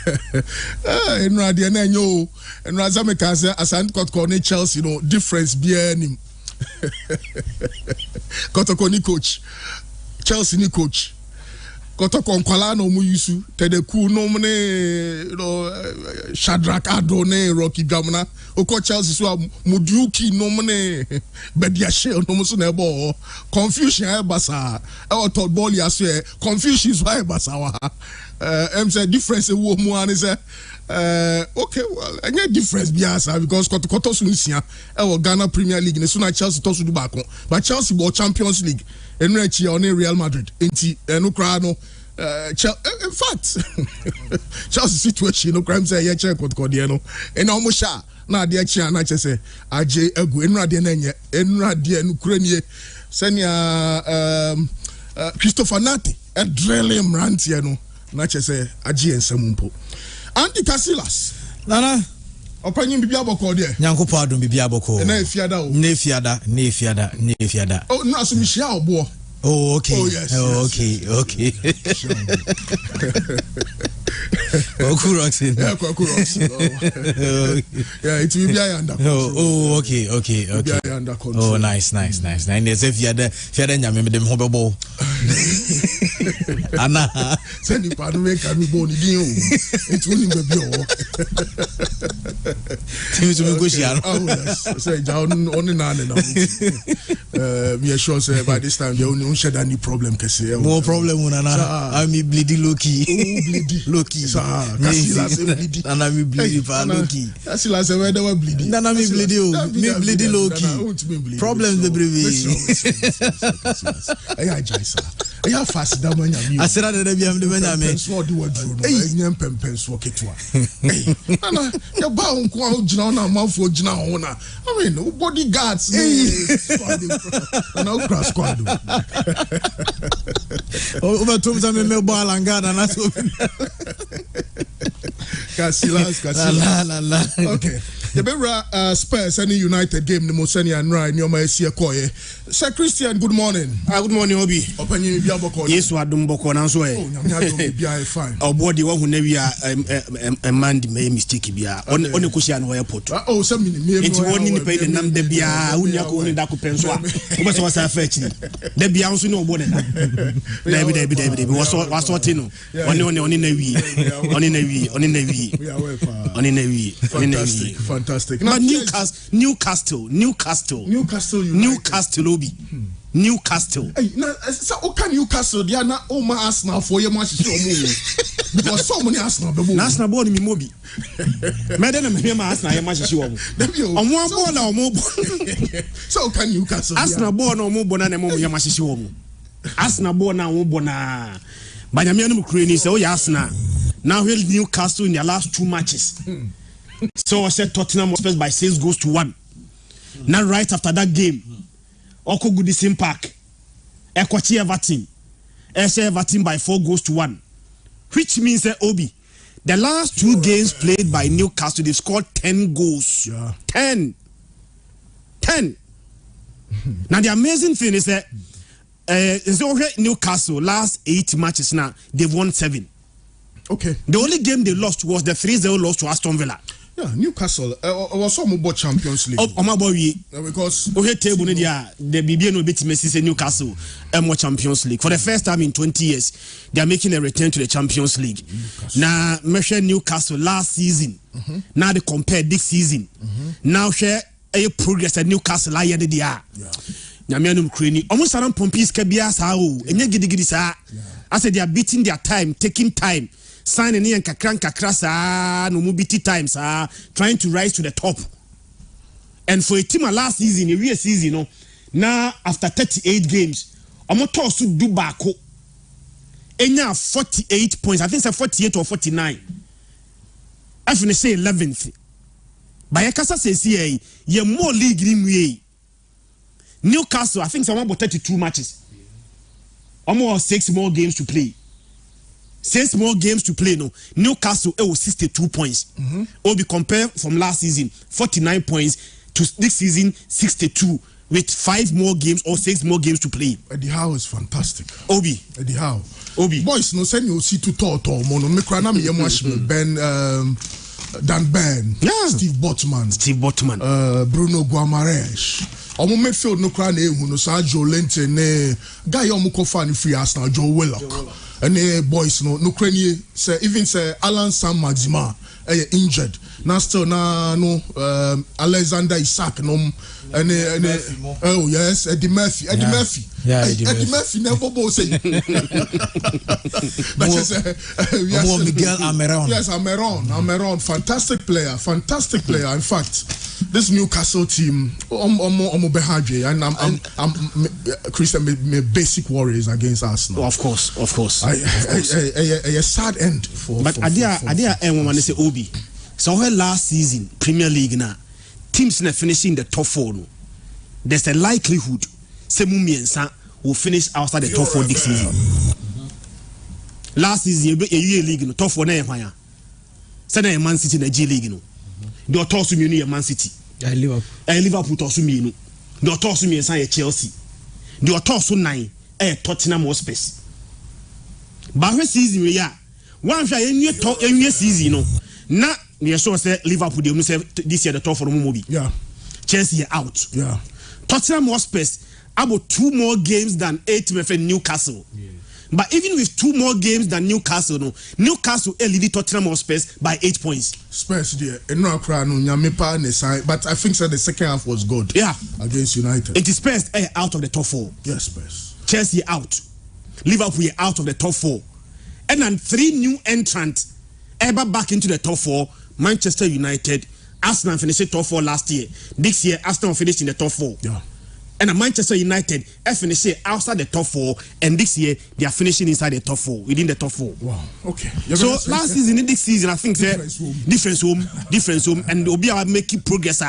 And Radia Nanyo and Razameka Asante Kotoko Chelsea, difference behind him. Kotoko ni coach, Chelsea ni coach. Kotoko Nkwala no mu yusu, Tedeku no mne Shadrack Adone Rocky Gamna, Oko Chelsea so Muduki no mne Bediashe no musu nebo confusion e basa. E thought ball yaswe confusion is why basa. Say difference wo mu an say okay, well, any difference biasa because Koto Sunisia, Ghana Premier League, and soon Chelsea to do back on. But Chelsea bought Champions League, and Real Madrid, no crano. In fact, Chelsea situation, no crime say, check what Codiano, and almost now the action, I just say, AJ Egu, Enradia, Ukraine, Senya Christopher Nati, a drilling rantiano, not just say, AJ and Samumpo. Anti Casillas. Nana. Opinion be biaboko there. Nyanko pardon be biaboko. Na efiada o. Na efiada. Oh, no so Michelle bo. Oh, okay. Oh, yes. Oh, yes. Okay. Okuroxin. Yeah, Okuroxin. Yeah, it will be under control. Oh, okay. Be under control. Oh, nice. And there's a fiada nyame dem hobobo. Anna, send the pardon make me boni dio. It will be o. Things will go share. Oh, yes. Say down on na. We are sure say by this time they only shed any problem kese. More problem una I'm bleedy Loki. Loki. Casillas bleedy. And I'm bleedy for Loki. Casillas where they were bleeding. Nana me bleedy o. Me bleedy Loki. Problems the brevi. Aya jaisa. Aya fast da manya mi. Asira de bi am de manya me. So do wadru no. Enyam pempen so ketua. Nana ya ba unko a ojina na amafo ojina ho na. I mean, bodyguards. Na ukra squad. Over to me ball and guard and that's Casillas. La. Okay. The better Spurs any United game the Moseni and Ryan Yoma Esia Koye. Sir Christian, good morning. Good morning, Obi. Opinion Biaboko. Yes, what Dumboko and so fine. Our body who never a man made mistake bia on the cushion airport. Oh, some it's only paid the name de bia Unyako in Daku Penswa. What was I fetching? The bia also no more than David was what in Fantastic. Now Newcastle Obi. Newcastle. Hey, now so okay Newcastle they are not Oma Arsenal for your match because so many Arsenal be Arsenal board me mobi. Me dey na me ma Arsenal your match show omo. Omo ball na omo. So can Newcastle Arsenal ball na omo bona na your match show omo. Arsenal ball na omo bona. Banyame no Ukraine say o ya Arsenal. Now here Newcastle in their last 2 matches. So I said Tottenham was first by 6 goals to 1. Now right after that game, Oko Goodison Park, Ekwachi Everton by 4 goals to 1. Which means that Obi, the last 2 games played by Newcastle, they scored 10 goals. Yeah. 10. Now the amazing thing is that Newcastle last 8 matches now, they've won 7. Okay. The only game they lost was the 3-0 loss to Aston Villa. Yeah, Newcastle was some about Champions League. Because table the BBN will beat Messi say Newcastle more Champions League. For the first time in 20 years, they are making a return to the Champions League. Now, measure Newcastle last season. Now they compare this season. Now share a progress at Newcastle. I had the Nyamianum Ukraine. Almost around Pompis Kabia Sao. I said they are beating their time, taking time. Signing and kakra no mobiti times trying to rise to the top. And for a team last season, a real season, now after 38 games, I'm not told to do back. And now 48 points. I think it's 48 or 49. I finish say 11th. By a casa says here, you're more league in way. Newcastle, I think it's about 32 matches. Almost 6 more games to play. 6 more games to play. No, Newcastle 62 points. Will be compared from last season 49 points to this season 62 with 5 more games or 6 more games to play. Eddie Howe is fantastic. Obi Eddie Howe. Obi. Boys no send you see to talk mono me kra na me yemash Ben Dan Ben, Steve Botman, Bruno Guimaraes. Omo midfield no kra na ehu no sa Joe Linton ne guy omo ko fan free Arsenal Joe Willock. And boys no kra ni say even say Alan Sam Maxima injured. Now still no Alexander Isak no and oh yes Eddie Murphy. Yeah, Eddie Murphy never both say. Yes, Miguel Almiron. Yes, Almiron, fantastic player. In fact, this Newcastle team, and I'm Christian, me basic worries against Arsenal. Of course. A sad end for. But Adia, everyone say Obi. So last season Premier League now, teams na finishing the top 4 no. There's a likelihood Semumiensa will finish outside the top 4 this season. Last season a league no top 4 na ehwan. Say na Man City na G League no. The otosu mienu Man City. Liverpool tosu mienu. The otosu miensa Chelsea. The otosu 9 Tottenham Hotspur. But season we ya one hwa enwie season no. Na we sure say Liverpool they say this year the top 4 movie. Yeah. Chelsea out. Yeah. Tottenham Hotspur about 2 more games than 8 with Newcastle. Yeah. But even with 2 more games than Newcastle, Newcastle lead Tottenham Hotspur by 8 points. Spurs there, but I think so the second half was good. Yeah. Against United. It is Spurs out of the top 4. Yes, Spurs. Chelsea out. Liverpool out of the top 4. And then 3 new entrants ever back into the top 4. Manchester United, Arsenal finished top 4 last year. This year, Arsenal finished in the top 4. Yeah. And Manchester United finished outside the top 4, and this year they are finishing inside the top 4, within the top 4. Wow. Okay. So last season, this season, I think difference home, and Obi are making progress.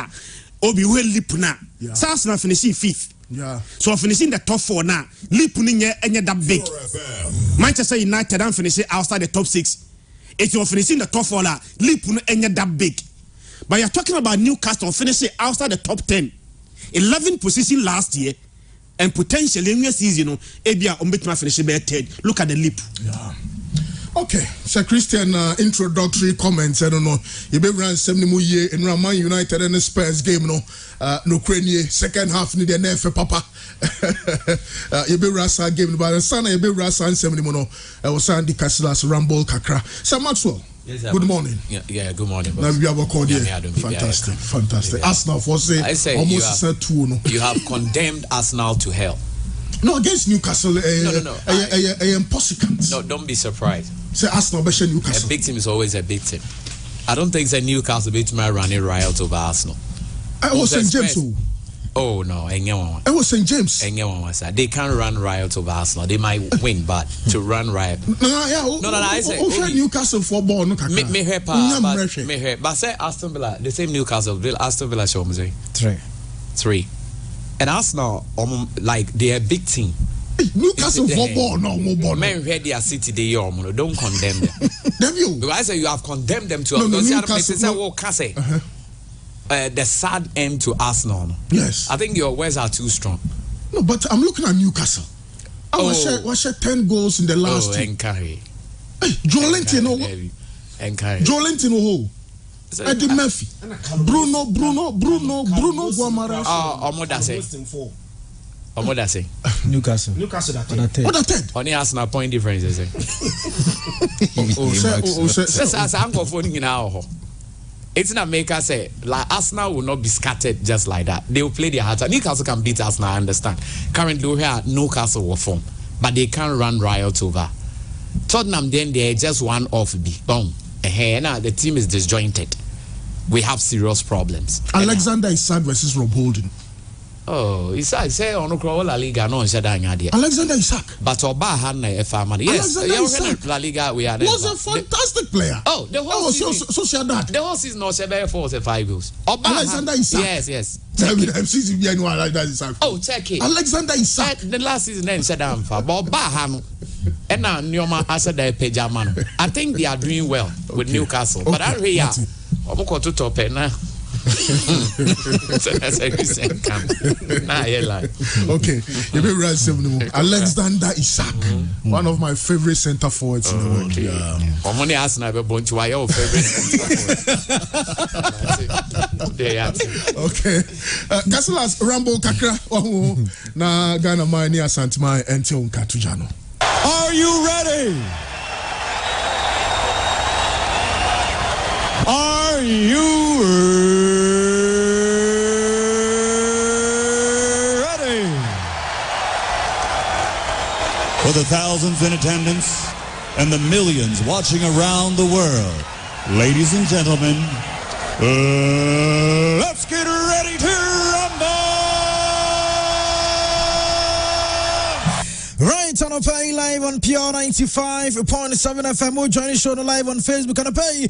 Obi will leap now. Arsenal finishing 5th. Yeah. So finishing the top 4 now. Leap any that big. Manchester United and finishing outside the top 6. If you're finishing the top 4 now, leap any that big. But you're talking about Newcastle finishing outside the top 10. 11 position last year, and potentially in your season, Abia Umbetima finish by 3rd. Look at the leap. Yeah. Okay, so Christian, introductory comments. I don't know. You be run 70 more year in Man United and the Spurs game. No Ukraine second half need the nefe papa. You be rasa game, but the son you be rasa and 70 more. I was saying the Casilas Ramble Kakra. So Maxwell. Yes, good morning. Yeah, good morning. Now we have a call here. Fantastic. Arsenal for say almost said 2 no. You have condemned Arsenal to hell. No, against Newcastle. No. Impossible. No, don't be surprised. Say Arsenal versus Newcastle. A big team is always a big team. I don't think that Newcastle beat my running riot over Arsenal. I was St. James. Oh no, I was St. James. They can't run riot over Arsenal. They might win, but to run riot. No. I say Newcastle for ball. No, but say Aston Villa, the same Newcastle. Aston Villa show me 3. And Arsenal, like they are a big team. Newcastle for ball, no more ball. Men read their city, they don't condemn them. Because I say you have condemned them to. Newcastle. The sad end to Arsenal. Yes. I think your words are too strong. No, but I'm looking at Newcastle. Was 10 goals in the last two. Encourage. Joelinton, Eddie Murphy. Bruno Guimaraes. Omodase. Newcastle that What that? Only Arsenal point difference. That's uncle phoning now. It's not make us say like Arsenal will not be scattered just like that. They will play their heart. Newcastle can beat Arsenal, I understand. Currently we have Newcastle will form, but they can't run riot over. Tottenham then they're just one off boom. Now the team is disjointed. We have serious problems. Alexander Isak versus Rob Holding. Oh, Isak say on La Liga no Alexander Isak. But Oba na FA yes, La Liga we are. Was a fantastic player. Oh, the whole season. So that. The whole season no 4 or 5 goals. Alexander Isak. Yes. Oh, check it. Alexander Isak. The last season then said but Oba and now Nyoma answered the Pejamano. I think they are doing well with Newcastle. But I really top now. So that's a recent camp. Nah, yeah, like. Okay, you be right, Alexander Isak, one of my favorite center forwards in the world. Okay. Money has never been to your favorite center forward. Okay. Casilas Rambo Kakra na Ghana Mani Asante Mai Ente Unkatujano. Are you ready? Are you ready? For the thousands in attendance and the millions watching around the world, ladies and gentlemen, let's get ready to rumble! Right on a pay live on Pure 95.7 FM. We'll join the show live on Facebook and a pay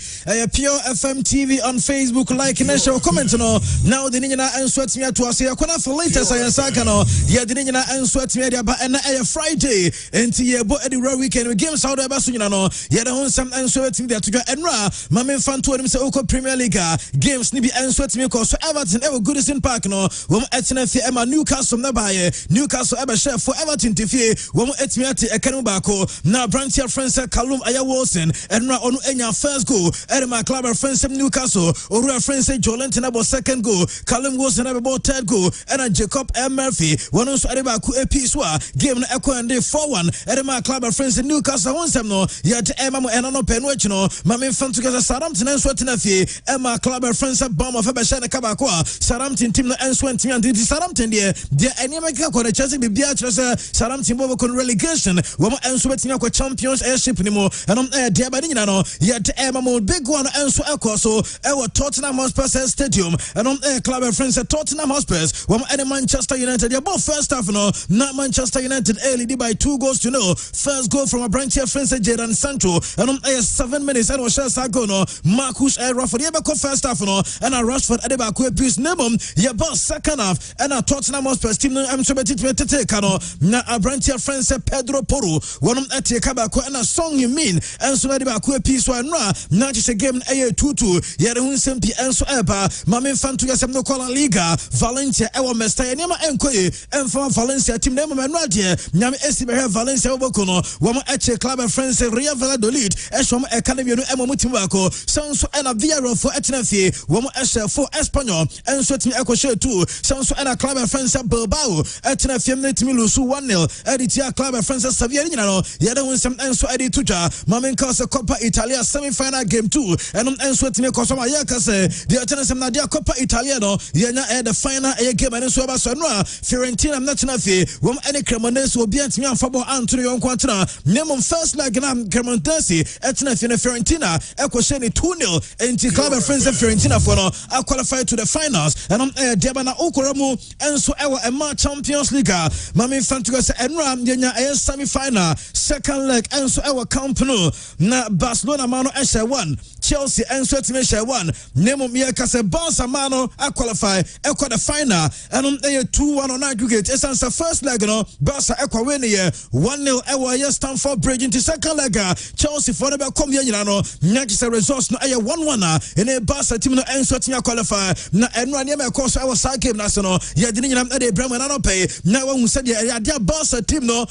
Pure FM TV on Facebook. Like and show comment no. Now the Nina and sweat me to us here. For latest I sakano. Yeah, the Nina and sweat me but and a Friday into your boy the weekend with games out of Basunano. Yeah, the home some and sweat me there to go and Mame fan to him say Oko Premier League games nibi and sweat me cause Everton ever Goodison Park no. Wom etna Emma Newcastle na baye Newcastle ever chef for Everton to fie Wom etmiati ekanu bako na branch friends Callum Aya Wilson and onu enya first goal Edema club friends Newcastle or friends Jolentin about second goal Callum Wilson about third goal and Jacob M. Murphy one also Edema ku episwa game na ekwande 4-1 Edema club friends Newcastle one sem no yet Emma mo enano penwech no mame fan together Southampton and sweating fie Emma club friends bomb of Ebeshane Kabako Southampton team no enswent and Southampton there enema ko Chelsea bibia Southampton bo kon relegation wo enso betia kwa champions airship ni mo enom dia ba ni nyina no yet mo big one enso ekoso Tottenham Hotspur Stadium enom club friends Tottenham Hotspur wo Manchester United ya both first half no na Manchester United lead by 2-0. First goal from a branch here friends Jadon Sancho enom 7 minutes and was share go no Marcus Rashford ya be first half no and Rashford adeba ku piece nemom ya both second half and Tottenham Hotspur team no am so take no na a branch here friends Pedro Porro one ati kabako and a song you mean and so adeba ku piece one na just a game 2-2 ya de hun sempi enso eba mame fan to yasem no call Liga Valencia ewa mesta ya nema enkoye emfa Valencia team nema manwa de nyame esibe Valencia obokono wo eche club friends Real Valladolid eshom academy no emo mutim bako sanso ena Villarreal for etnafie wo eshe for Espanyol enso team ekoshe 2 sanso ena club friends Bilbao etnafie netimi lusu 1-0 editia club friends Sevilla nyina no ya de hun sem enso edi tuja mame nka Copa Italia semi-final game 2 enom enso team ekosoma ya kase the etnasem na dia Copa Italia no yenya the final game enso ba so no Fiorentina national fee wo ene Cremonese obi antimi amfabo Antonio Nkwantena nemom first leg na Cremonese etnafie na Fiorentina ekoshe ni 2-0 enti club friends Fiorentina for no qualify to the finals enom dia na okoromu enso ewa ema Champions League mame fantugo se enra yenya semi-final second leg enso ewa Camp Nou na Barcelona mano eshe 1 Chelsea enso team eshe 1 nemom ye kase Barca mano qualify ekwa the final enom 2-1 on aggregate esansa first leg no Barca ekwa win ye 1-0 ewa ye Stamford Bridge into second leg Chelsea for the come ye nyina no nyakise results no 1-1 ene Barca team no enso team qualify na enra ne me course ewa side game na so no ye de nyina de Bremen na no pay na wa hu se de ya Barca team no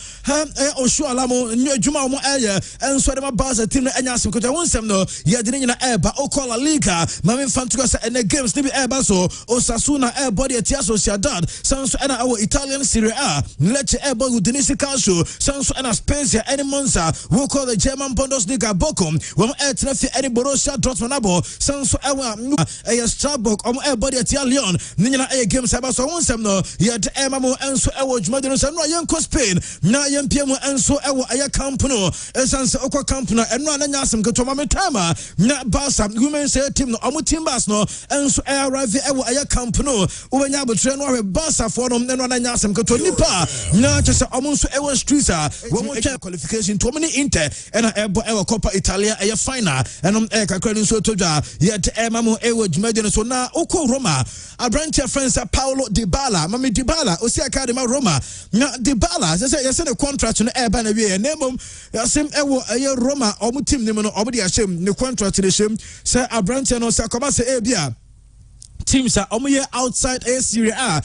Oshu alamo adwuma mo enso de ma Barca team no enya asim ko wonsem no ye de nyina eba okola Liga mame fantugo se ene games ni bi eba so Osasuna body etia Sociedad sanso ena our Italian Serie A Lecce eba Udinese Calcio sanso ena Spezia ene Monza we call the German Bundesliga Bochum we etrefi ene Borussia Dortmund abo sanso ewa Strasbourg body etia Lyon ni nyina games eba so wonsem no ye de mo enso ewo dwumade no se no yenko Spain na yempiem enso ewo Camp Nou esanse okwa Camp Nou eno ananya asem keto mame time na Barca women say team no team bas no enso arrive ewo Camp Nou ubenya abotre no we Barca for no ananya asem keto nipa na chese nso ewo streets wo mo twa qualification to many Inter ena ewo Copa Italia final eno kakra nso todwa yet mamo ewo dwumade no so na okọ Roma abranche friends Paulo Dybala mame Dybala osi academy Roma na Dybala say the contract no eba na wie nemom yasem ewo Roma team nim no omo de ahyem ne contract de hyem say abranche no say akoma say ebia teams are outside Syria A,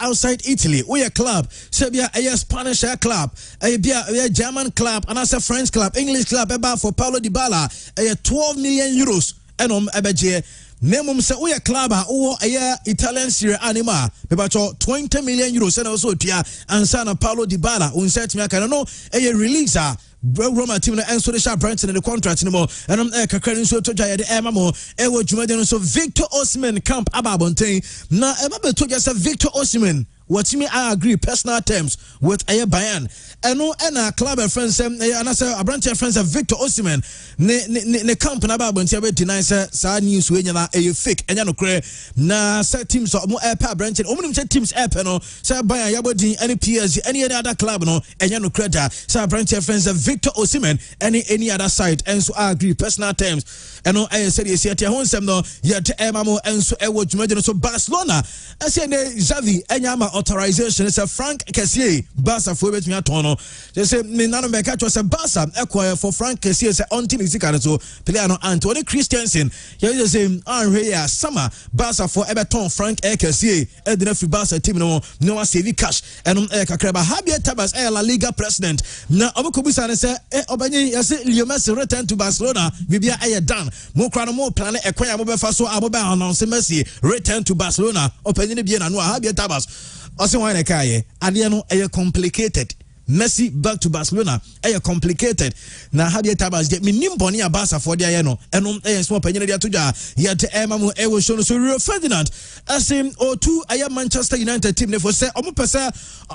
outside Italy, we a club, Serbia a Spanish club, a German club, and as a French club, English club, about for Paulo Dybala, a 12 million euros, and ebeje. Nemum se we a club or a Italian Serie A anima, about 20 million euros, and also Tia and Sana Paulo Dybala, unset me, I can know a releaser. Roma team and so they shall branch in the contract anymore. And I'm Kakran so to Jaya the Emamo, Ewo Jumaden so Victor Osimhen camp Ababonte. Now, Emma told us Victor Osimhen. What me I agree personal terms with a Bayern. And no and club friends and I say a branch of friends of Victor Osimhen ne camp na Ababonte be deny sa news we na a fake and no cre na set teams or more air branch and teams air no say Bayern Yabodin any PSG any other club no and no credit sa branch of friends of Victor Osimhen any other side and so I agree personal terms and no I said you see at your home sem no yet Emamo and so Ewo Jumaden so Barcelona I say Xavi enyama authorization is a Frank Kessié Barca for between atono they say me nano meka to say Barca acquire for Frank Kessié say until isika so player no Anthony Christensen you say here summer Barca for Everton Frank Kessié e the free Barca team no save cash and kakreba Javier Tebas La Liga president na obokobusa ne say obanyi you say Lionel Messi return to Barcelona bibia done mo kra no mo plan e kwan mo be fa so aboba announce Messi return to Barcelona opanyi ne bia na no Javier Tebas also why they carry ade no complicated Messi back to Barcelona complicated na Javier Tebas get minim boni abasa for dia no eno small penye dia toja yet emamu ewo show no so Rio Ferdinand asim o2 Manchester United team ne for say omo pesa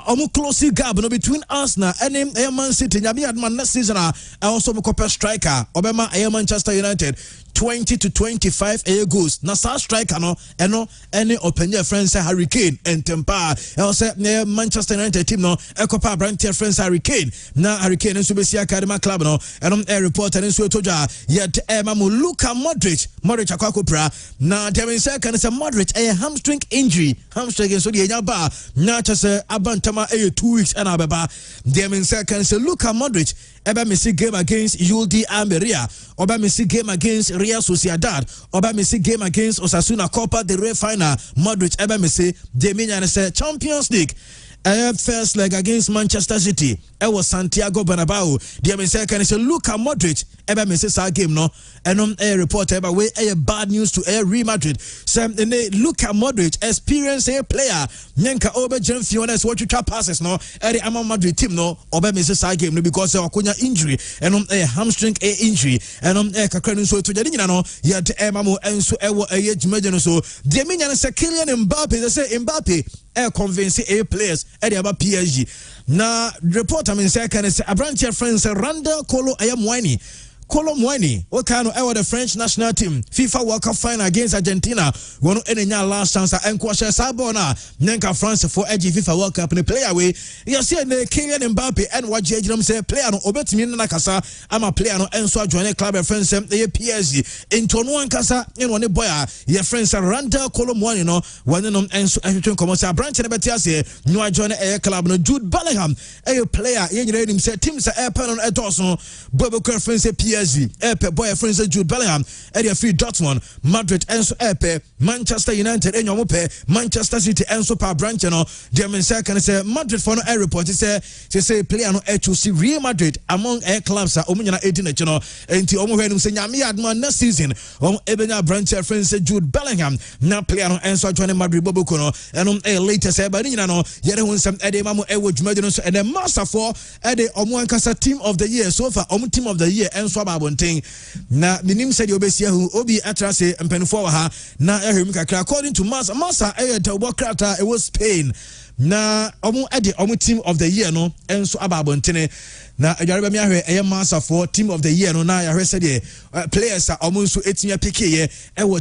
omo close gap no between Arsenal and Man City nyame adman next season also mo copper striker obema Manchester United 20 to 25 goals. Na sa striker no any open your friends Harry Kane and Tempa. Also Manchester United team no ekopa brand friends Harry Kane. Na Harry Kane so be see academy club no and a report and so toja yet mamu Luka Modric akwakopra na dem say kan say Modric a hamstring injury so the enya ba na just abantama 2 weeks and abeba dem say kan say Luka Modric eba Messi game against UD Almeria oba Messi game against Real Sociedad oba Messi game against Osasuna Copa del Rey final Modric eba Messi Demian say Champions League first leg against Manchester City was Santiago Bernabeu the say can say Luka Modric eba Messi sa game no and a report eba we bad news to Real Madrid say Luka Modric experienced a player nyenka oba Jen Fiones what you trap passes no the Ama Madrid team no oba Messi sa game no because akunya injury and a hamstring injury and kakra so to jadi no yet emamo enso ewo jumede no so the minya say Kylian Mbappe they say Mbappe convince a players at the PSG na report say can say Abrantia friends Randall Kolo Mwani Okano the French national team FIFA World Cup final against Argentina one enya last chance and kwashe sabona nenka France for edge FIFA World Cup ne play away you see the Kylian Mbappe and what jejum say player no obetimi na kasa ama player no enso join club friends the PSG into no ankasa in one boy your friends Randall Kolo Mwani no one no enso ahwetwen komo say branch na beti ase no join club no Jude Bellingham a player ye nyina nim say team say pen on edoso bobo friends PSG Epe boy friends Jude Bellingham area free Dortmund Madrid enso Epe Manchester United enyomope Manchester City enso pa branch no dem say can say Madrid for no air report say player no choose Real Madrid among air clubs omunyana 18 no enti omo hwenum say nyame adman next season ebenya branch friends Jude Bellingham na player no enso join Madrid boboko no enom latest eba nyina no yere hun sam ede mamu ewo dwumade no so and the master for ede omo ankasa team of the year so far omo team of the year enso abonten na minim said obesia hu obi atrase mpenfo wa ha na ehwem kakra according to Massa Tawbokrata it was Spain na omo team of the year no enso ababonten na adwareba mi ahwe Massa for team of the year no na yahwe said players omo nso etimia pike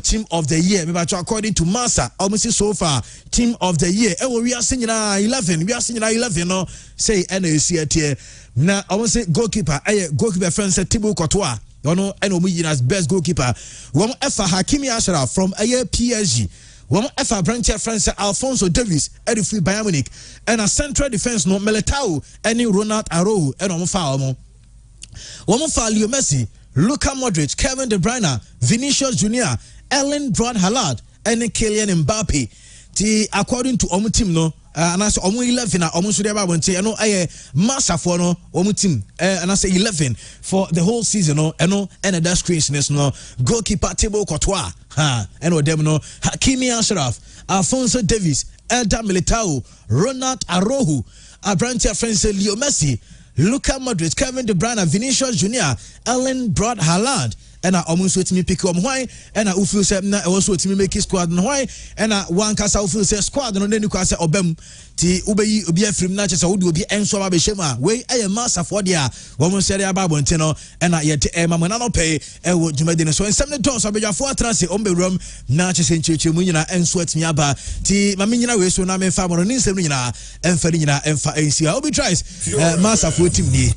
team of the year me ba according to Massa omo si so far team of the year we are singing 11 no say NAC na omo say goalkeeper friends Thibaut Courtois ono eno mu yin as best goalkeeper won efa Hakimi Ashraf from PSG won efa branch friends Alphonso Davies free Bayern Munich and a central defense no Militao any Ronald Araujo and omo fa Leo Messi Luka Modric Kevin De Bruyne Vinicius Junior Erling Braut Haaland ene Kylian Mbappe. Ti according to omu team no and I say omu 11 na omu so dey ba bonte eno master for no omu team and I say 11 for the whole season no eno and that screens no goalkeeper Thibaut Courtois eno dem no Hakimi Ashraf, Alphonso Davies, Eder Militao, Ronald Araujo, Abrantia friends Leo Messi, Luka Modric, Kevin De Bruyne, Vinicius Junior, Erling Braut Haaland. And I almost with me pick up why and I feel say na also with me make squad no why and I one cast I feel say squad no then you can say obem ti ubeyi obi afrim na chese wo de obi enso ba be shema we aye master for dia wo mo sere aba bonte no and I yet mama na no pay e wo dwumade no so ensem ne don so abejafo atrase on be rom na chese ncheche mu nyina enso atimi aba ti mama nyina we so na me fa mo no nsem nyina emfa nyina emfa ensi obi tries master for team ni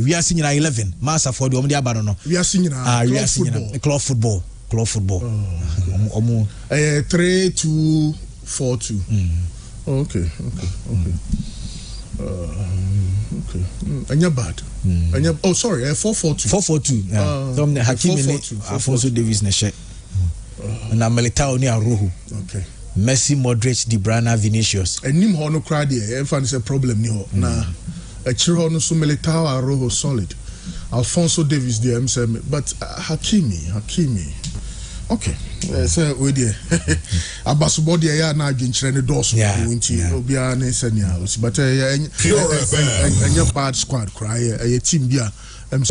we are seeing 11 master for the omdi aba no we are seeing club football 3-2-4-2 okay anya bad anya sorry 4-4-2 Hakimi Alphonso Davies na she na Militao ni Araujo okay Messi, Modric, De Bruyne, Vinicius enim ho no crowd here enfan say problem ni ho na achiro no so Militao Araujo solid Alphonso Davies there but Hakimi okay so we there abasobo there ya na adwenkyere ne dose nti obia na senia but anya bad squad cry a team bia in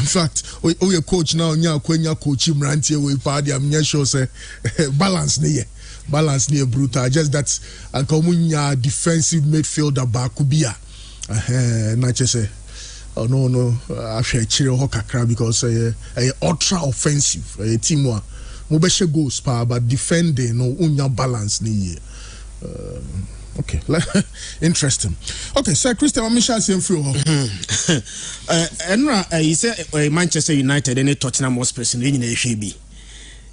fact we coach now nya akwanya coach mrantie we party am nya sure say balance near brutal just that ankomunya defensive midfielder bakubia na chese oh no after chire ho kakra because ultra offensive team wa mo be she goals pa but defending no unya balance ni okay interesting okay sir Christian Misha say free ho enra he say Manchester United and Tottenham Hotspur ni nyina ehwe bi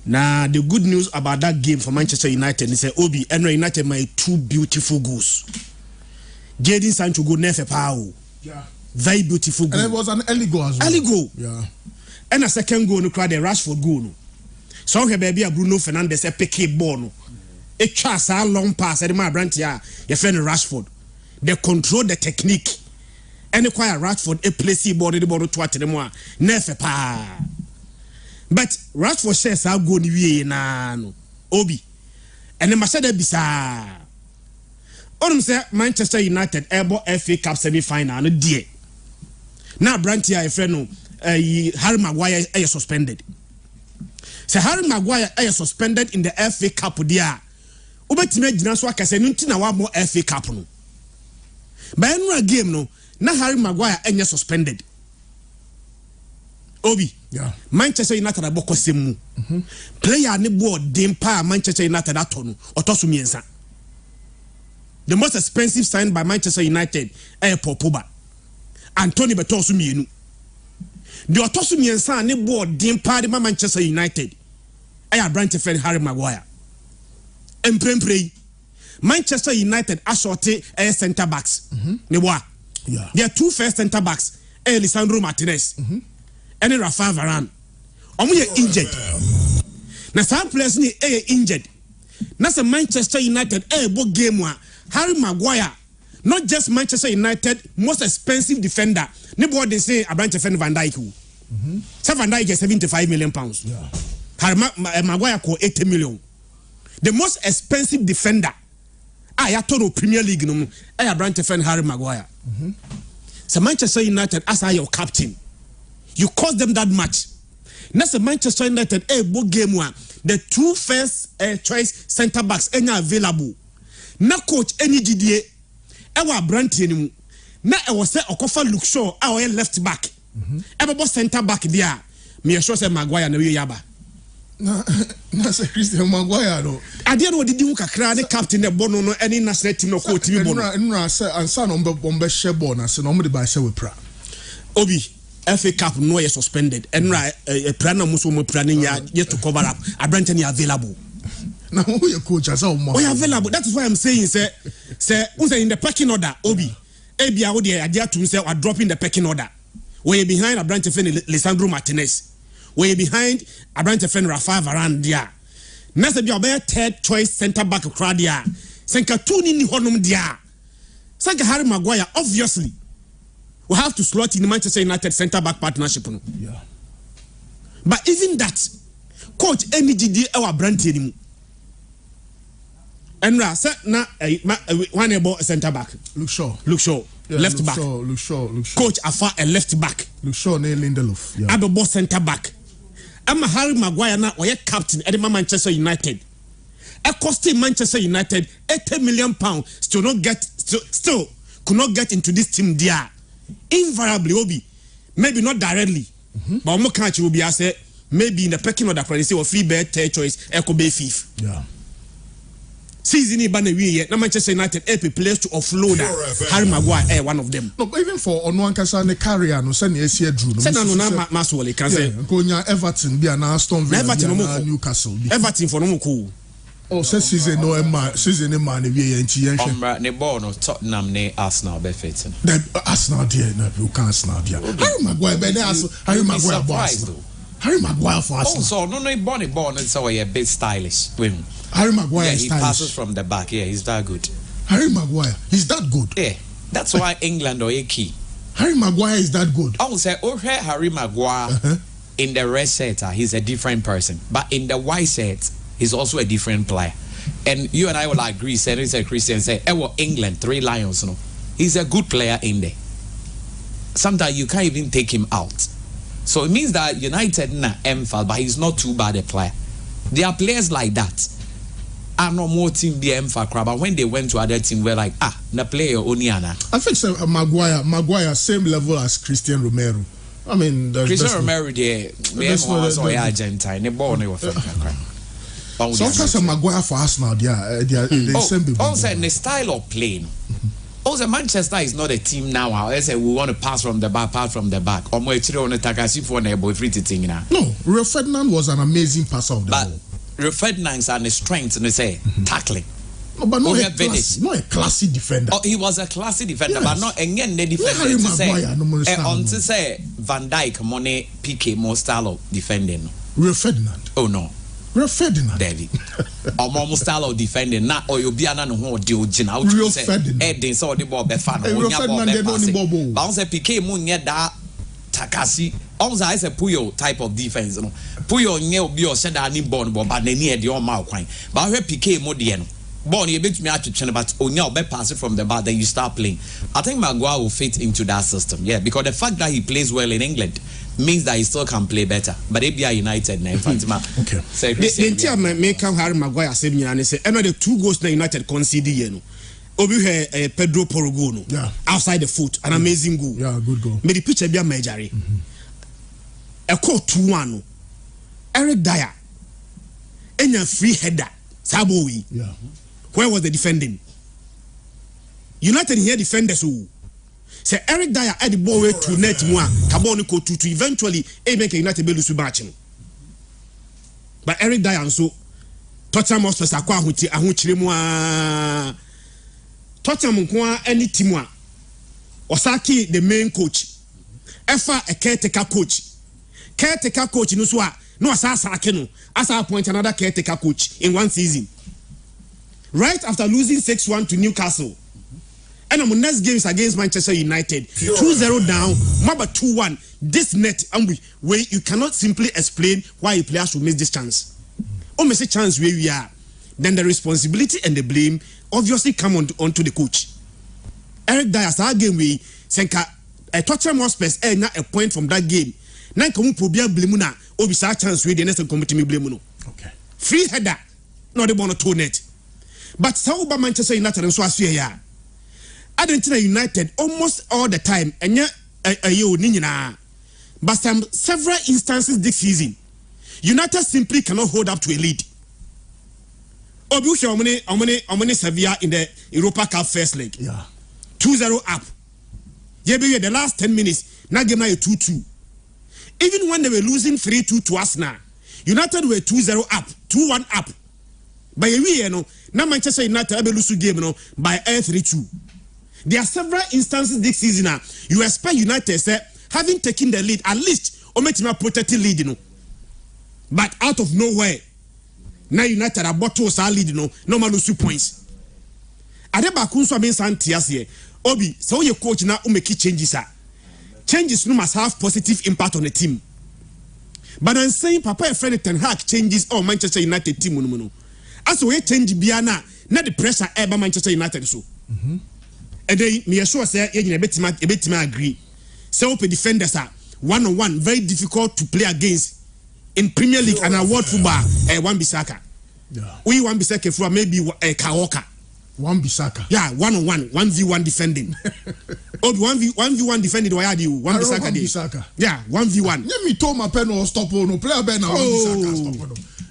na the good news about that game for Manchester United is say Obi Enra United my two beautiful goals Jadon Sancho go nefe pao. Yeah. Very beautiful goal. And it was an early goal as well. Early goal. Yeah. And a second goal no crowd the Rashford goal no. So here baby Bruno Fernandes a pick ball no. A chance a long pass at my branch ya your friend Rashford. They control the technique. And acquire Rashford a place ball the ball to at the more nefe pa. But Rashford says I'll go ni na no. Obi. And the Masada bisa. Onum say Manchester United ebo FA Cup semi-final no die. Na Brantia e friend no Harry Maguire is suspended. Say Harry Maguire is suspended in the FA Cup dia. Obetime gina so akase no nti na wa mo FA Cup no. Ba enu game no na Harry Maguire enye suspended. Obi. Yeah. Manchester United abokosem mu. Player ne board dem pa Manchester United atono otoso miensa. The most expensive signed by Manchester United Paul Pogba. Anthony Betosu mienu. The otosu miensa ne board dim pa de Manchester United. Branch friend Harry Maguire. Emprempre. Manchester United assorted center backs. Ne boa. Yeah. Their two first center backs Lisandro Martinez. And Rafael Varane. Omo ye injured. Na some players ni injured. Na se Manchester United bo game wa Harry Maguire, not just Manchester United most expensive defender. Nobody they say a branch of Van Dijk. So Van Dijk is 75 million pounds. Yeah. Harry Maguire ko 80 million. The most expensive defender. Ya total Premier League no. A branch of Harry Maguire. So Manchester United as your captain, you cost them that much. That's Manchester United book game one. The two first choice centre backs are available. Na coach any GDA ewa branti ni mu na ewo se okofa Luke Shaw our left back ebo center back there me sure say Maguire na we yaba na say Christian Maguire no ade no didi hu kakra ne captain e bono no any national team no coach mi bono nra say ansa no bombe share ball na say no mo de ba share we pra Obi FA Cup no ye suspended enra pra na muso mo pra ne ya to cover up Abrante ni available. Now who your coach as all we are available. That is why I'm saying say in the pecking order Obi ebia wo dey idea to say we are dropping the pecking order. We are behind a branch of Lisandro Martinez. way behind Abrante friend Rafa Varane dia na se bi obey third choice center back crowd dia senka two ni honum dia senka Harry Maguire obviously we have to slot in Manchester United center back partnership no. Yeah. But even that coach NGD our Abrante ni Enra say na one about center back Luke Shaw. Yeah, left back. Luke Shaw. Coach Afa a left back. Luke Shaw ne Lindelof. Yeah. Adobo center back. Ama Harry Maguire na oye captain at Manchester United. A costing Manchester United £80 million still could not get into this team there. Invariably Obi. Maybe not directly. But more catch will be I say maybe in the pecking order for say or free bed third choice Echo Bay fifth. Yeah. Season na Manchester United AP players to offload Harry Maguire one of them. No, but even for Onwankasa ne carrier no send Asia Drew. Send no na Maswole can say. Konya Everton be na Aston Villa be Newcastle. Everton for no cool. Oh, say season no season man we enti yen hwe. Ne ball no Tottenham ne Arsenal be fit. The Arsenal there na you can Arsenal there. Harry Maguire be there Harry Maguire boss. Harry Maguire for Arsenal. Also no ball so a bit stylish. Women. Harry Maguire he passes from the back. Yeah, he's that good. Harry Maguire, he's that good. Yeah, that's why England or a key. Harry Maguire is that good. I would say, Harry Maguire in the red shirt, he's a different person. But in the white shirt, he's also a different player. And you and I will agree, say Christian, say, England, 3 Lions, no. He's a good player in there. Sometimes you can't even take him out. So it means that United na MFL, but he's not too bad a player. There are players like that. No more team BM for crab, but when they went to other team, we're like, na player Oniana. I think so, Maguire, same level as Christian Romero. I mean, Christian Romero, there, was Argentine, the ball never felt. So, also Maguire for Arsenal, they same. Also, the style of playing. Also, Manchester is not a team now. I say we want to pass from the back. Or more on the Takasi for a free thing now. No, Rio Ferdinand was an amazing passer of the ball. Rio Ferdinand's and his strength, and they say tackling. No, but not a classy defender. He was a classy defender, but not again the defender. To say Van Dijk, Monet, Piqué, more style of defending. Rio Ferdinand. Oh no. Rio Ferdinand. David. Or more style of defending. Now, or you'll be an who do Gina. Rio Ferdinand. Eddie saw the ball befan. Rio Ferdinand, Bounce a Piqué, Munya da Takasi. Also, I say Puyo type of defense. Puyo nye obi o said ani born but na ni e de on ma kwan. But we Piqué mo de no. Born you bet me atwetwe but onya obe pass it from the back then you start playing. I think Maguire will fit into that system. Yeah, because the fact that he plays well in England means that he still can play better. But if you are United now, Fatima. Okay. The entire make Harry Maguire say me and say the 2 goals na United conceded here no. Obi Pedro Porro no. Yeah. Outside the foot, an amazing goal. Yeah, good goal. Me the picture be majorly. A call 2-1. Eric Dyer. Enya free header. Sabowi. Yeah. Where was the defending? United here defenders who say Eric Dyer had the ball way to net more. Kaboni ko to eventually make United be lose match. But Eric Dyer and so Tottenham Hotspur akwa ahuchire mu a Tottenham nko any team a Osaki the main coach. Efa a caretaker coach. Caretaker coach no so a no asake no asa appoint another caretaker coach in one season. Right after losing 6-1 to Newcastle. And our next game is against Manchester United. 2-0 down, Maba 2-1. This net, where you cannot simply explain why a player should miss this chance. Almost a chance where we are. Then the responsibility and the blame obviously come onto the coach. Eric Dyer, our game we senka a Tottenham Hotspur not a point from that game. Now come probably blame na obisa chance where the next committee blame no. Okay. Free header, not the one to net. But so about Manchester United and so as here. Argentina United almost all the time and but several instances this season United simply cannot hold up to a lead. Omane Sevilla in the Europa Cup first leg. Yeah. 2-0 up. The last 10 minutes, now game now 2-2. Even when they were losing 3-2 to Arsenal, United were 2-0 up, 2-1 up. By a way, now Manchester United have lose game by 3-2. There are several instances this season. You expect United say having taken the lead at least or make him a protected lead. but out of nowhere now United are bottles are lead no man lose 2 points adeba kunso amen santias here obi so you coach na make changes changes no must have positive impact on the team but I'm saying papa a friend Ten Hag changes or Manchester United team no as we change biana na the pressure eba Manchester United so and then me sure say you betima agree so open defenders are one-on-one very difficult to play against in Premier League and award football Wan-Bissaka. We Wan-Bissaka for maybe Kaoka. Wan-Bissaka. Yeah, one-on-one, 1v1 defending. Oh, 1v1 defending why are you Wan-Bissaka? Yeah, 1v1. Let me told my pen or stop no player ben now.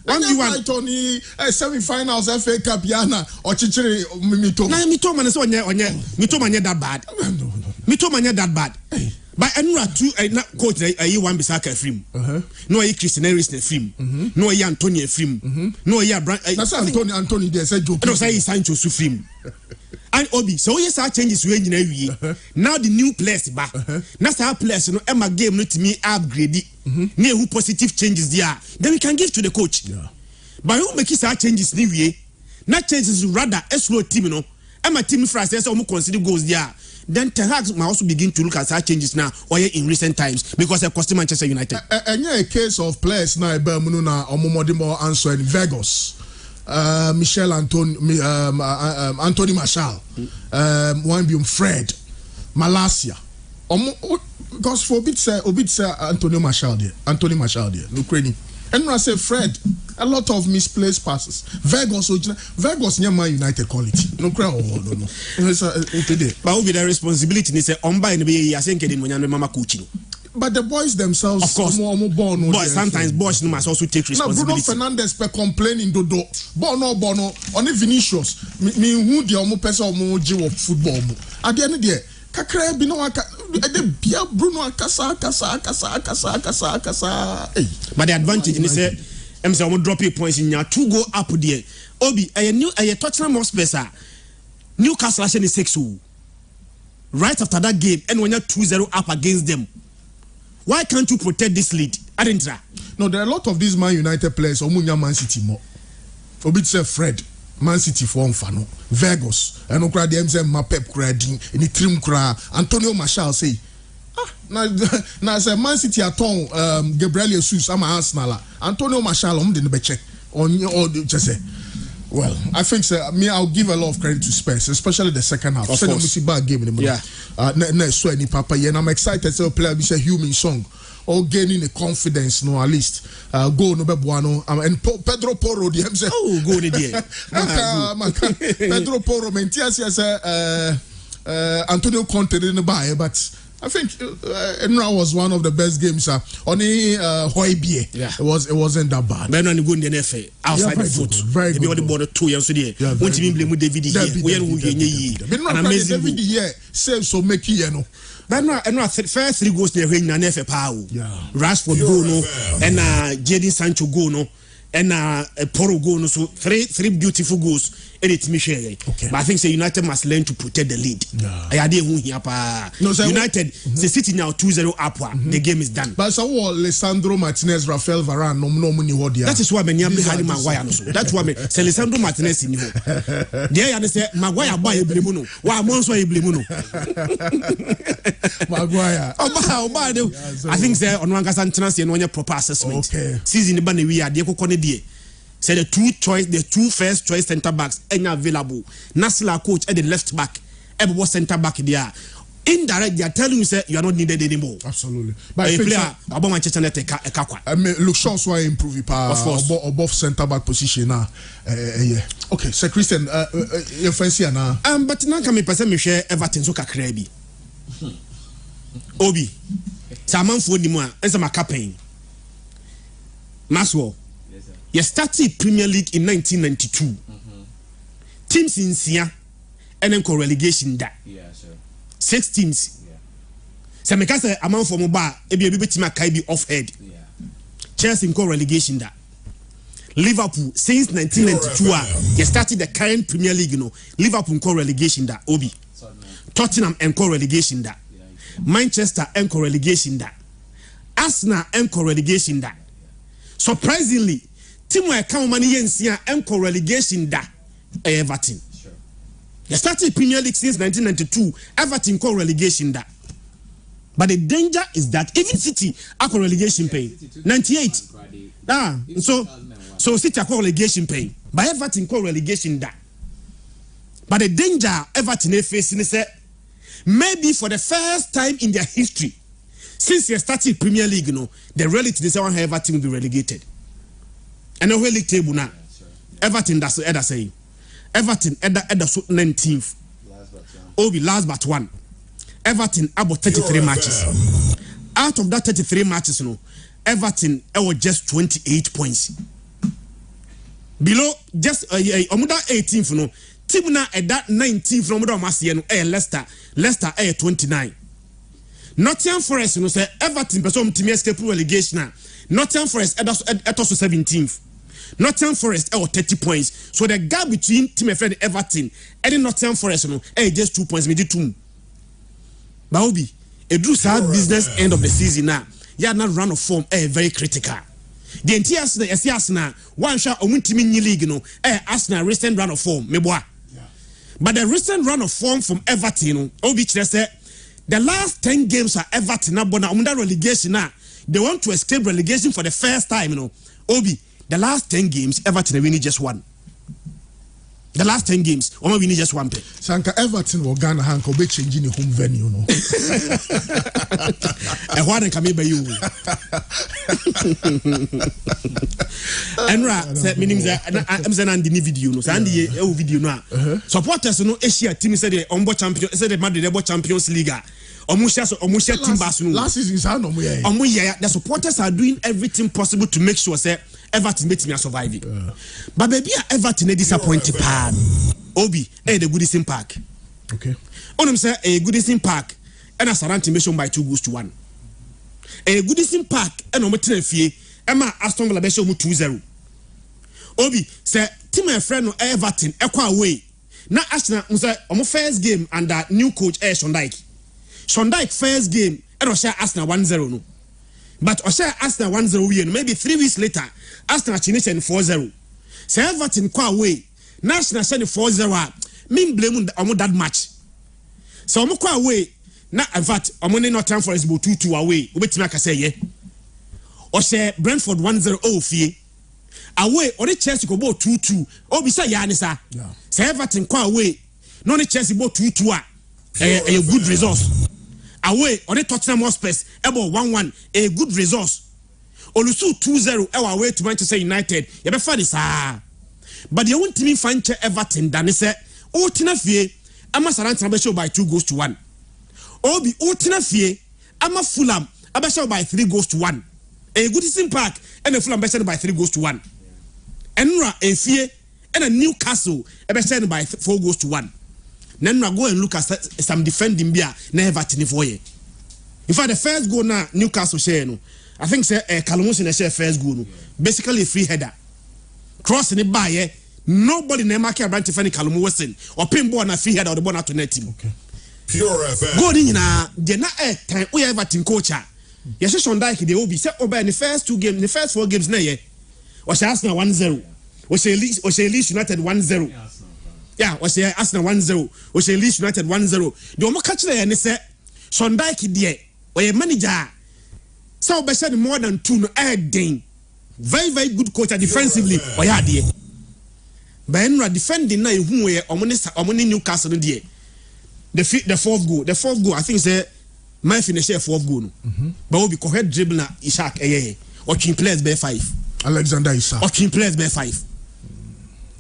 1v1 Tony semi-finals FA Cup yana or Chichiri Mito. Na Mito man so Mito man that bad. Mito man that bad. But anura two coach Wan-Bissaka film. No Christian Eriksen film. No Antonio film. No that's Anthony there said joke. No say Sancho su film. And Obi so yes our changes we engineer we. Now the new players back. Now our players no Emma game no to me upgrade. Near who positive changes there. Then we can give to the coach. Yeah. But who make our changes new way? Not changes rather a slow team no. Emma team for us say consider goals there. Then Ten Hag might also begin to look at such changes now or in recent times because they cost Manchester United. And a case of players now Bermuda or Momodimo answer in Vegas. Michel Anthony Marshall, one Fred, Malasia. Because for Obit say Anthony Marshall there, no credit. And when I say Fred, a lot of misplaced passes. Vegas near Man United quality. No crowd no. But will be the responsibility ni say omba in be yasenke din when mama coaching. But the boys themselves, of course, boys sometimes boys must also take responsibility. Now Bruno Fernandes per complaining dodo. Bono only Vinicius. Me who the omo person omo ji of football. At the end of the day, kakra bi no aka bia Bruno akasa. But the advantage ni say em say omo drop your points in ya 2 go up there. Obi a Tottenham Hotspur Newcastle actually 6-0. Right after that game and when you're 2-0 up against them. Why can't you protect this lead? No, there are a lot of these Man United players. Omunya Man City more. Obit say Fred, Man City for Fano, Vegas, and Okra the MZ Mapep Kradin, in the trim kra. Antonio Marshall say, now say Man City at home, Gabriel Jesus, I'm Arsenal. Antonio Marshall, didn't be check on your just say. Well, I think I'll give a lot of credit to Spurs, especially the second half. Of course. Bad game in the yeah. Papa, and I'm excited to play a human song. Or gaining the confidence, no, at least. Go no Bebuano. And Pedro Porro, the himself. Oh, go there. Pedro Porro, Mentias, Antonio Conte didn't buy, but I think Enra was one of the best games. Only Hoybie. Yeah. It wasn't that bad. But no good in the FA outside the foot. Very good. Maybe the 2 years today. When you blame with David here, we are amazing. David here save so make you know. But no, first 3 goals they ring na FA power. Yeah. Rashford go no, and Jadon Sancho go no, and Porro go no. So three beautiful goals. And it's Michel. Okay. But I think United must learn to protect the lead. United, the City now 2-0 up. The game is done. But so Lisandro Martinez, Rafael Varane, no money. That is why many Harry Maguire. That's why Lisandro Martinez in you. There you say Maguire buy a blemuno. Why Monso a blemuno? Maguire. I think say on one transfer and one proper assessment. Okay. Season the banner we are the Kokone. Say the two first choice centre backs are available. Nassila coach at the left back, every centre back there. Indirect, they are telling you say you are not needed anymore. Absolutely. But a player about Manchester United, I mean, look, shots were improving above centre back position now. Yeah. Okay, so Christian, you fancy now? But now can me person me share Everton so kakrebi. Obi, Saman for the more, and some campaign. Maxwell. You started Premier League in 1992. Teams in Sia and then relegation that. Yeah, sure. 6 teams. Yeah. So me say amount for mobile e be team can be off head. Yeah. Chelsea in relegation that. Liverpool since 1992 you started the current Premier League, you know. Liverpool in relegation that. Obi. Tottenham in relegation that. Manchester in relegation that. Arsenal in relegation that. surprisingly team were come money yensia enko relegation da Everton. Sure. They started Premier League since 1992. Everton call relegation da. But the danger is that even City are relegation pay 98. So City are relegation pay. But Everton call relegation da. But the danger Everton is facing is maybe for the first time in their history, since they started Premier League, the reality is that Everton will be relegated. And the whole league table now, Everton that's the say. Everton at the 19th. Obi last but one. Everton about 33 matches. Out of that 33 matches, Everton was just 28 points. Below just 18th, team na at that 19th from Leicester 29. Nottingham Forest say Everton person team escape relegation. Nottingham Forest at 17th. Nottingham Forest 30 points. So the gap between team friend Everton and Nottingham Forest just 2 points, maybe 2. Baobi, a do sad business end of the season now. Yeah, not run of form very critical. The entire Arsenal one shot on team in league Arsenal recent run of form meboa. But the recent run of form from Everton Obi say the last 10 games are Everton under relegation now. They want to escape relegation for the first time, Obi, the last 10 games Everton winning just one. The last 10 games, we need just one play. Sanka Everton will Ghana Hanko be changing the home venue, And what can be by you? Enra said, meaning I'm sending the video, no, Sandy video now. Supporters, Asia team said the Ombo champion, said the Madrid Champions League. Omusha team Basu. Last season, the supporters are doing everything possible to make sure say Everton make me survive it. But baby, Everton is disappointed. Obi, the Goodison Park. Okay. On say a Goodison Park and a Asante mission by 2-1. A Goodison Park and on Fie, Emma Aston Villa Besho 2-0. Obi say team my friend Everton equa away. Now Arsenal say on first game under new coach Sean Dyche first game and Osha Arsenal 1-0 no. But Osha Arsenal 1-0 win. Maybe 3 weeks later, Arsenal finished 4-0. Say Everton qua away. National send 4-0. Mean blame on that match. So I'm qua away. Now in fact, I'm only not time for us 2-2 away. Wait till I say yeah. Osha Brentford 1-0 fee. Away or the Chelsea go 2-2. Oh, beside Yanisa. Say Everton qua away. No the Chelsea go 2-2. A good resource. Away on the Tottenham Hotspurs about 1-1 a good resource. Olusu 2-0 our way to Manchester United. You be funny sir. But you want me find Everton than say oh tina fie ama Asante show by 2-1. Obi oh tina fie ama Fulham abesho by 3-1. A Goodison Park and a Fulham besho by 3-1. Enra a fie and a Newcastle abesho by 4-1. Then go and look at some defending beer never for you. In fact, the first goal now Newcastle share no. I think say Calamus in the share first goal no. Basically a free header. Crossing it by nobody never market branch defending Calamus Western or pinball na free header or the ball to net team. Okay. Pure FM. Go in na de na time we Everton coach. Yes, Sean Dyche they will be set over in the first 2 games, the first 4 games na ye. Was Arsenal 1-0. Was Leeds United 1-0. Yeah, was Arsenal 1-0. Was Leeds United 1-0. The omo catch there and say Sean Dyche there or a manager. So be said more than 2 no den. Very very good coach defensively. Or yeah there. But Enra defending na who we omoni Newcastle there. The 4th goal. The 4th goal I think say my finish 4th goal no. But we be correct dribble na Ishak or king players be 5. Alexander Isak. Or king players be 5.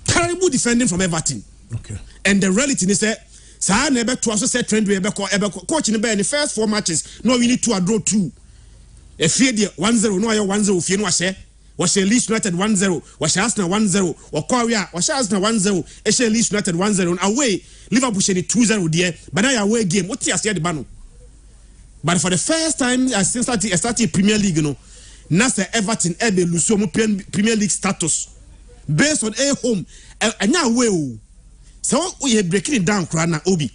Terrible defending from Everton. Okay. And the reality is that Sa never to also set trend we coach in the first 4 matches. No, we need to draw 2. If you 1-0, no 1-0 if you know was Leeds United 1-0, was Arsenal 1-0, or Korea, was Arsenal 1-0, was Leeds United 1-0 away. Liverpool said 2-0 there, but now away game. What you say the bano? But for the first time since started Premier League, Nasa Everton ebe luso Premier League status based on a home and now way. So we are breaking it down, Krana Obi.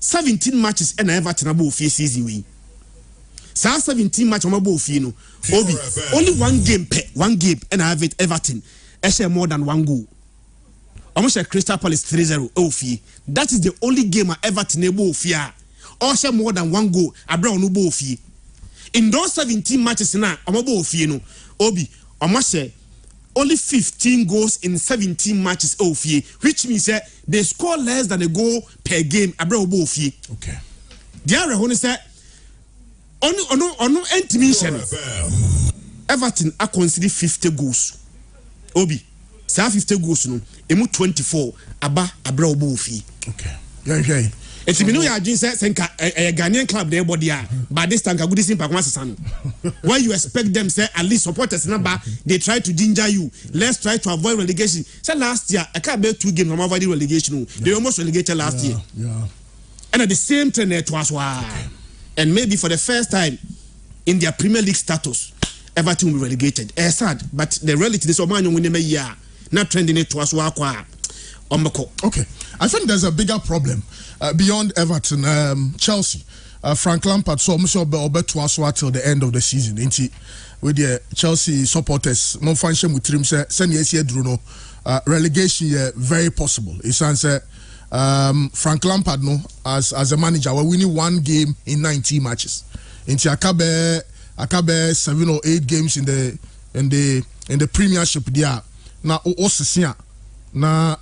17 matches and Everton above 4 season win. Sa 17 match on fee no. Obi only one game and I have it Everton. Share more than one goal. Almost a Crystal Palace 3-0 fee. That is the only game I Everton able fee. Or share more than one goal. I brought no fee. In those 17 matches now, I'm fee no. Obi almost say only 15 goals in 17 matches fee, which means they score less than a goal per game. I brought fee. Okay. The other one is that on intimation. Everton are considered 50 goals. Obi, say 50 goals no. Emu 24 abra obo fee. Okay. Yeah. It's me know ya dream say senka a Ghanaian club there body but this time ka good simple kwa sesano. Why you expect them say at least supporters number they try to ginger you. Let's try to avoid relegation. Say last year I can't bet 2 games from avoid relegation. They almost relegated last year. Yeah. And at the same time it was and maybe for the first time in their Premier League status Everton will be relegated. It's sad, but the reality is Oman win a year. Not trending it to us. Okay, I think there's a bigger problem beyond Everton. Chelsea, Frank Lampard saw Obe to us till the end of the season. With the Chelsea supporters, no function with him. Send yes, Bruno. Relegation, very possible. It's answer. Frank Lampard, no, as a manager, we're winning 1 game in 19 matches. Into Akabe 7 or 8 games in the Premiership there. Now Osisia na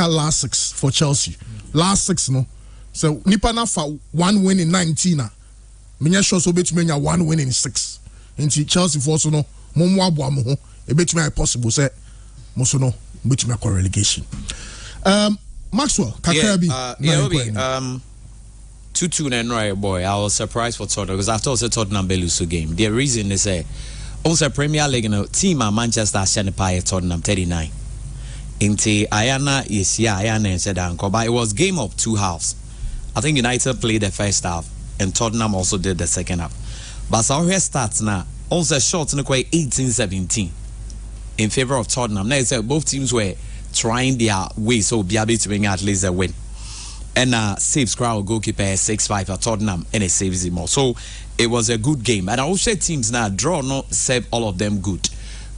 last 6 for Chelsea. Last 6 no. So nipa na fa 1 win in 19 na. Menya sure so betumi nya 1 win in 6. Into Chelsea for so no momo abo mo ho e betumi possible say mo so no betumi akọ relegation. Maxwell Kakabi 2-2 and right boy. I was surprised for Tottenham because I thought it was a Tottenham lose a game. The reason is also Premier League team at Manchester Shanapaya Tottenham 39. Into Ayana Ayana and said but it was game of 2 halves. I think United played the first half and Tottenham also did the second half. But so here starts now. Also short in the 18-17 in favor of Tottenham. Now it's both teams were trying their way so be able to bring at least a win. And saves crowd goalkeeper 6-5 at Tottenham and it saves him all. So it was a good game. And I will say teams now draw not save all of them good.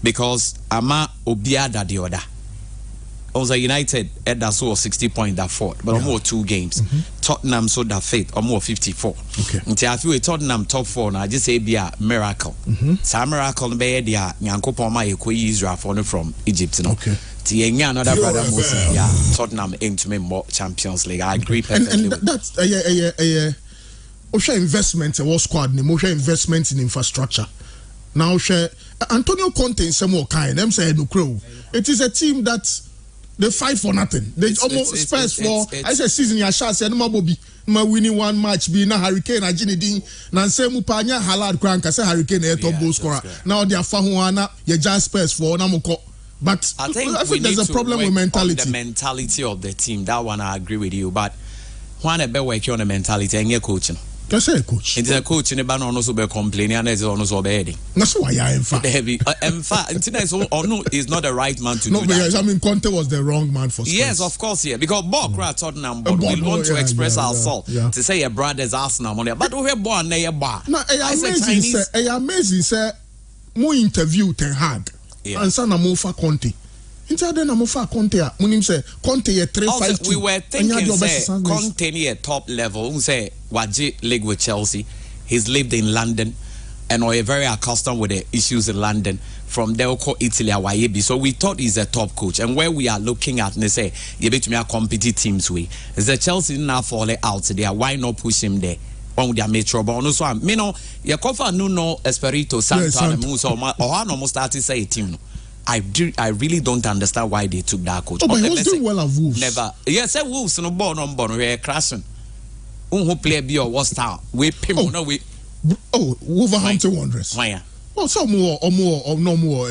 Because Ama Obiada the other. Also United at that so 60 points that fought, but almost 2 games. Tottenham so that faith almost 54. Okay. Until I feel a Tottenham top 4 now I just say be a miracle. Some miracle be there Nyankopon Israel from Egypt. No? Okay. Another brother Moses, yeah, Tottenham aim to make more Champions League. I agree perfectly. And that's investment was squad, investment in infrastructure. Now Antonio Conte in some more kind. Them say no crow. It is a team that they fight for nothing. They almost Spurs for I say season ya shot say no Bobby. Ma winning 1 match be na Hurricane na Ginedin na say mu panya halad kran ka say Hurricane e top goal scorer. Now they are fa ho ana ye just Spurs for na moko. But I think there's a problem with mentality. The mentality of the team. That one I agree with you. But when a better work on the mentality and your coaching. Can say coach. It's a coach in the band also be complaining and it's also be heading. That's why I am fat. In fact, is not the right man to do that. I mean, Conte was the wrong man for Spurs. Yes, of course, yeah. Because Bokra Tottenham, but we want to express ourselves to say your brothers Arsenal money. But we have born near bar. No, amazing, sir. More interview Ten Hag. And son Amofa Conte. Inside then Amofa Conte. Munim say Conte ye 3-5-2. We were thinking say Conte near top level. Say Waji league with Chelsea. He's lived in London and we're very accustomed with the issues in London. From there, Italy, Hawaii. So we thought he's a top coach. And where we are looking at, they say, you bet me a competitive teams way. Is the Chelsea now falling out there? Why not push him there? On their metro, but also, you know, your cover no Espirito Santa Musa or no started say team. I really don't understand why they took that coach. Oh, but he was doing well at Wolves. Never. Yes, Wolves no born on born we're crashing. Who play be or what style? We people no we. Oh, Wolverhampton Wanderers. Why? Oh, some more or no more.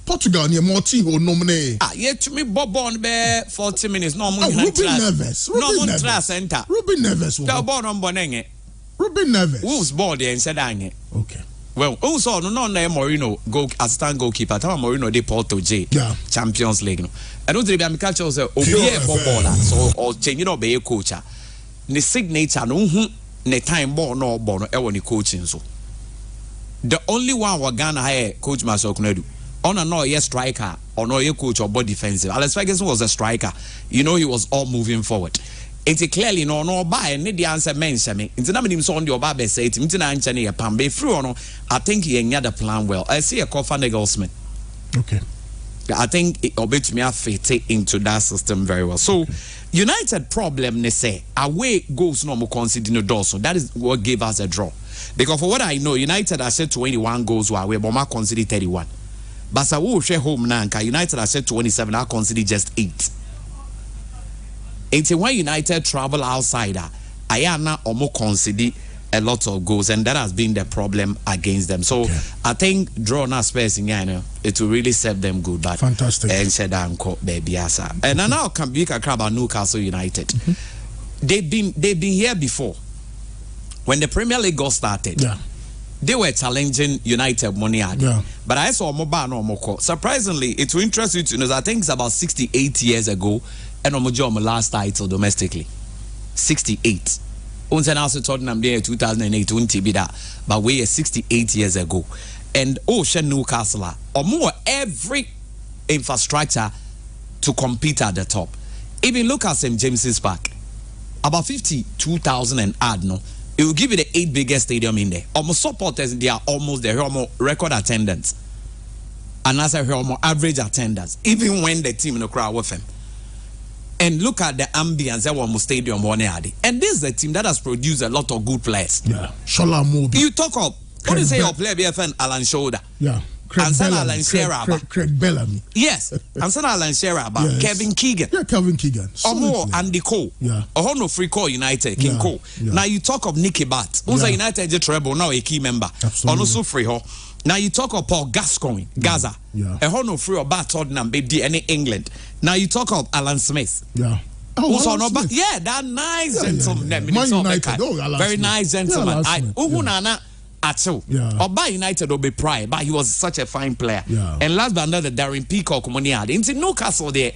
Portugal near Morty or nominee. Yeah, to me, Bob on bear 40 minutes. No more. Ruben Neves. No more class center. Ruben Neves. The born on Bonenge. Ruben Neves. Wolves board there and said, okay. Well, also, no, Moreno, assistant goalkeeper. Tell Moreno, they Porto J. Yeah. Champions League. No. I don't think I'm catching also, Bobola. So, or change it up, be a coach. The signature, no, ne time ball no ball no ewo ni coaching so. The only one wa Ghana hire coach Marcel Kunedu. On and no yes striker or no coach or body defensive. Alex Ferguson was a striker. You know he was all moving forward. It's clearly no buy need the answer mention me. It's not him so on your baby say it. It's not a pam be through no. I think he ain't the plan well. I see a Kofa Nagelsmann. Okay. I think it obeyed me fit into that system very well. So United problem they say away goals no more conceding the door. So that is what gave us a draw. Because for what I know, United has said 21 goals away, but I conceded 31. But I will share home now. United has said 27, I conceded just 8. It's when United travel outside, I am now almost conceded a lot of goals, and that has been the problem against them. So I think draw now space in it will really serve them good. But fantastic. And said baby asa. And now can be a crowd about Newcastle United. They've been here before. When the Premier League got started, they were challenging United money. But I saw Mobile no more. Surprisingly, it will interest you to know that I think it's about 68 years ago, and Omojo last title domestically. 68. Unsen also Tottenham there 2008 wouldn't be that, but we are 68 years ago. And Ocean Newcastle or more every infrastructure to compete at the top. Even look at St. James's Park. About 52,000 and add no. It will give you the 8th biggest stadium in there. Almost supporters, they are almost the record attendance. And as a average attendance, even when the team in the crowd with them. And look at the ambience at almost stadium one yard. And this is a team that has produced a lot of good players. Yeah. Shola Mobi. You talk of what do you say your player BFN Alan Shoulder? Yeah. Craig Bellamy. Yes. And Sana Alan Sheraba. Yes. Kevin Keegan. Yeah, Kevin Keegan. Or more Andy Cole. Yeah. Or no free call United, King Cole. Yeah. Now you talk of Nicky Bat, who's a United treble, now a key member. Absolutely. Also free ho. Now you talk of Paul Gascoigne, Gaza. Yeah. A no free or Bat Tottenham, baby, any England. Now you talk of Alan Smith. Yeah. Also no but yeah, that nice gentleman. Man United. Very nice gentleman. Yeah, Oba United will be pride, but he was such a fine player. Yeah. And last but not the Darren Peacock money had into Newcastle there.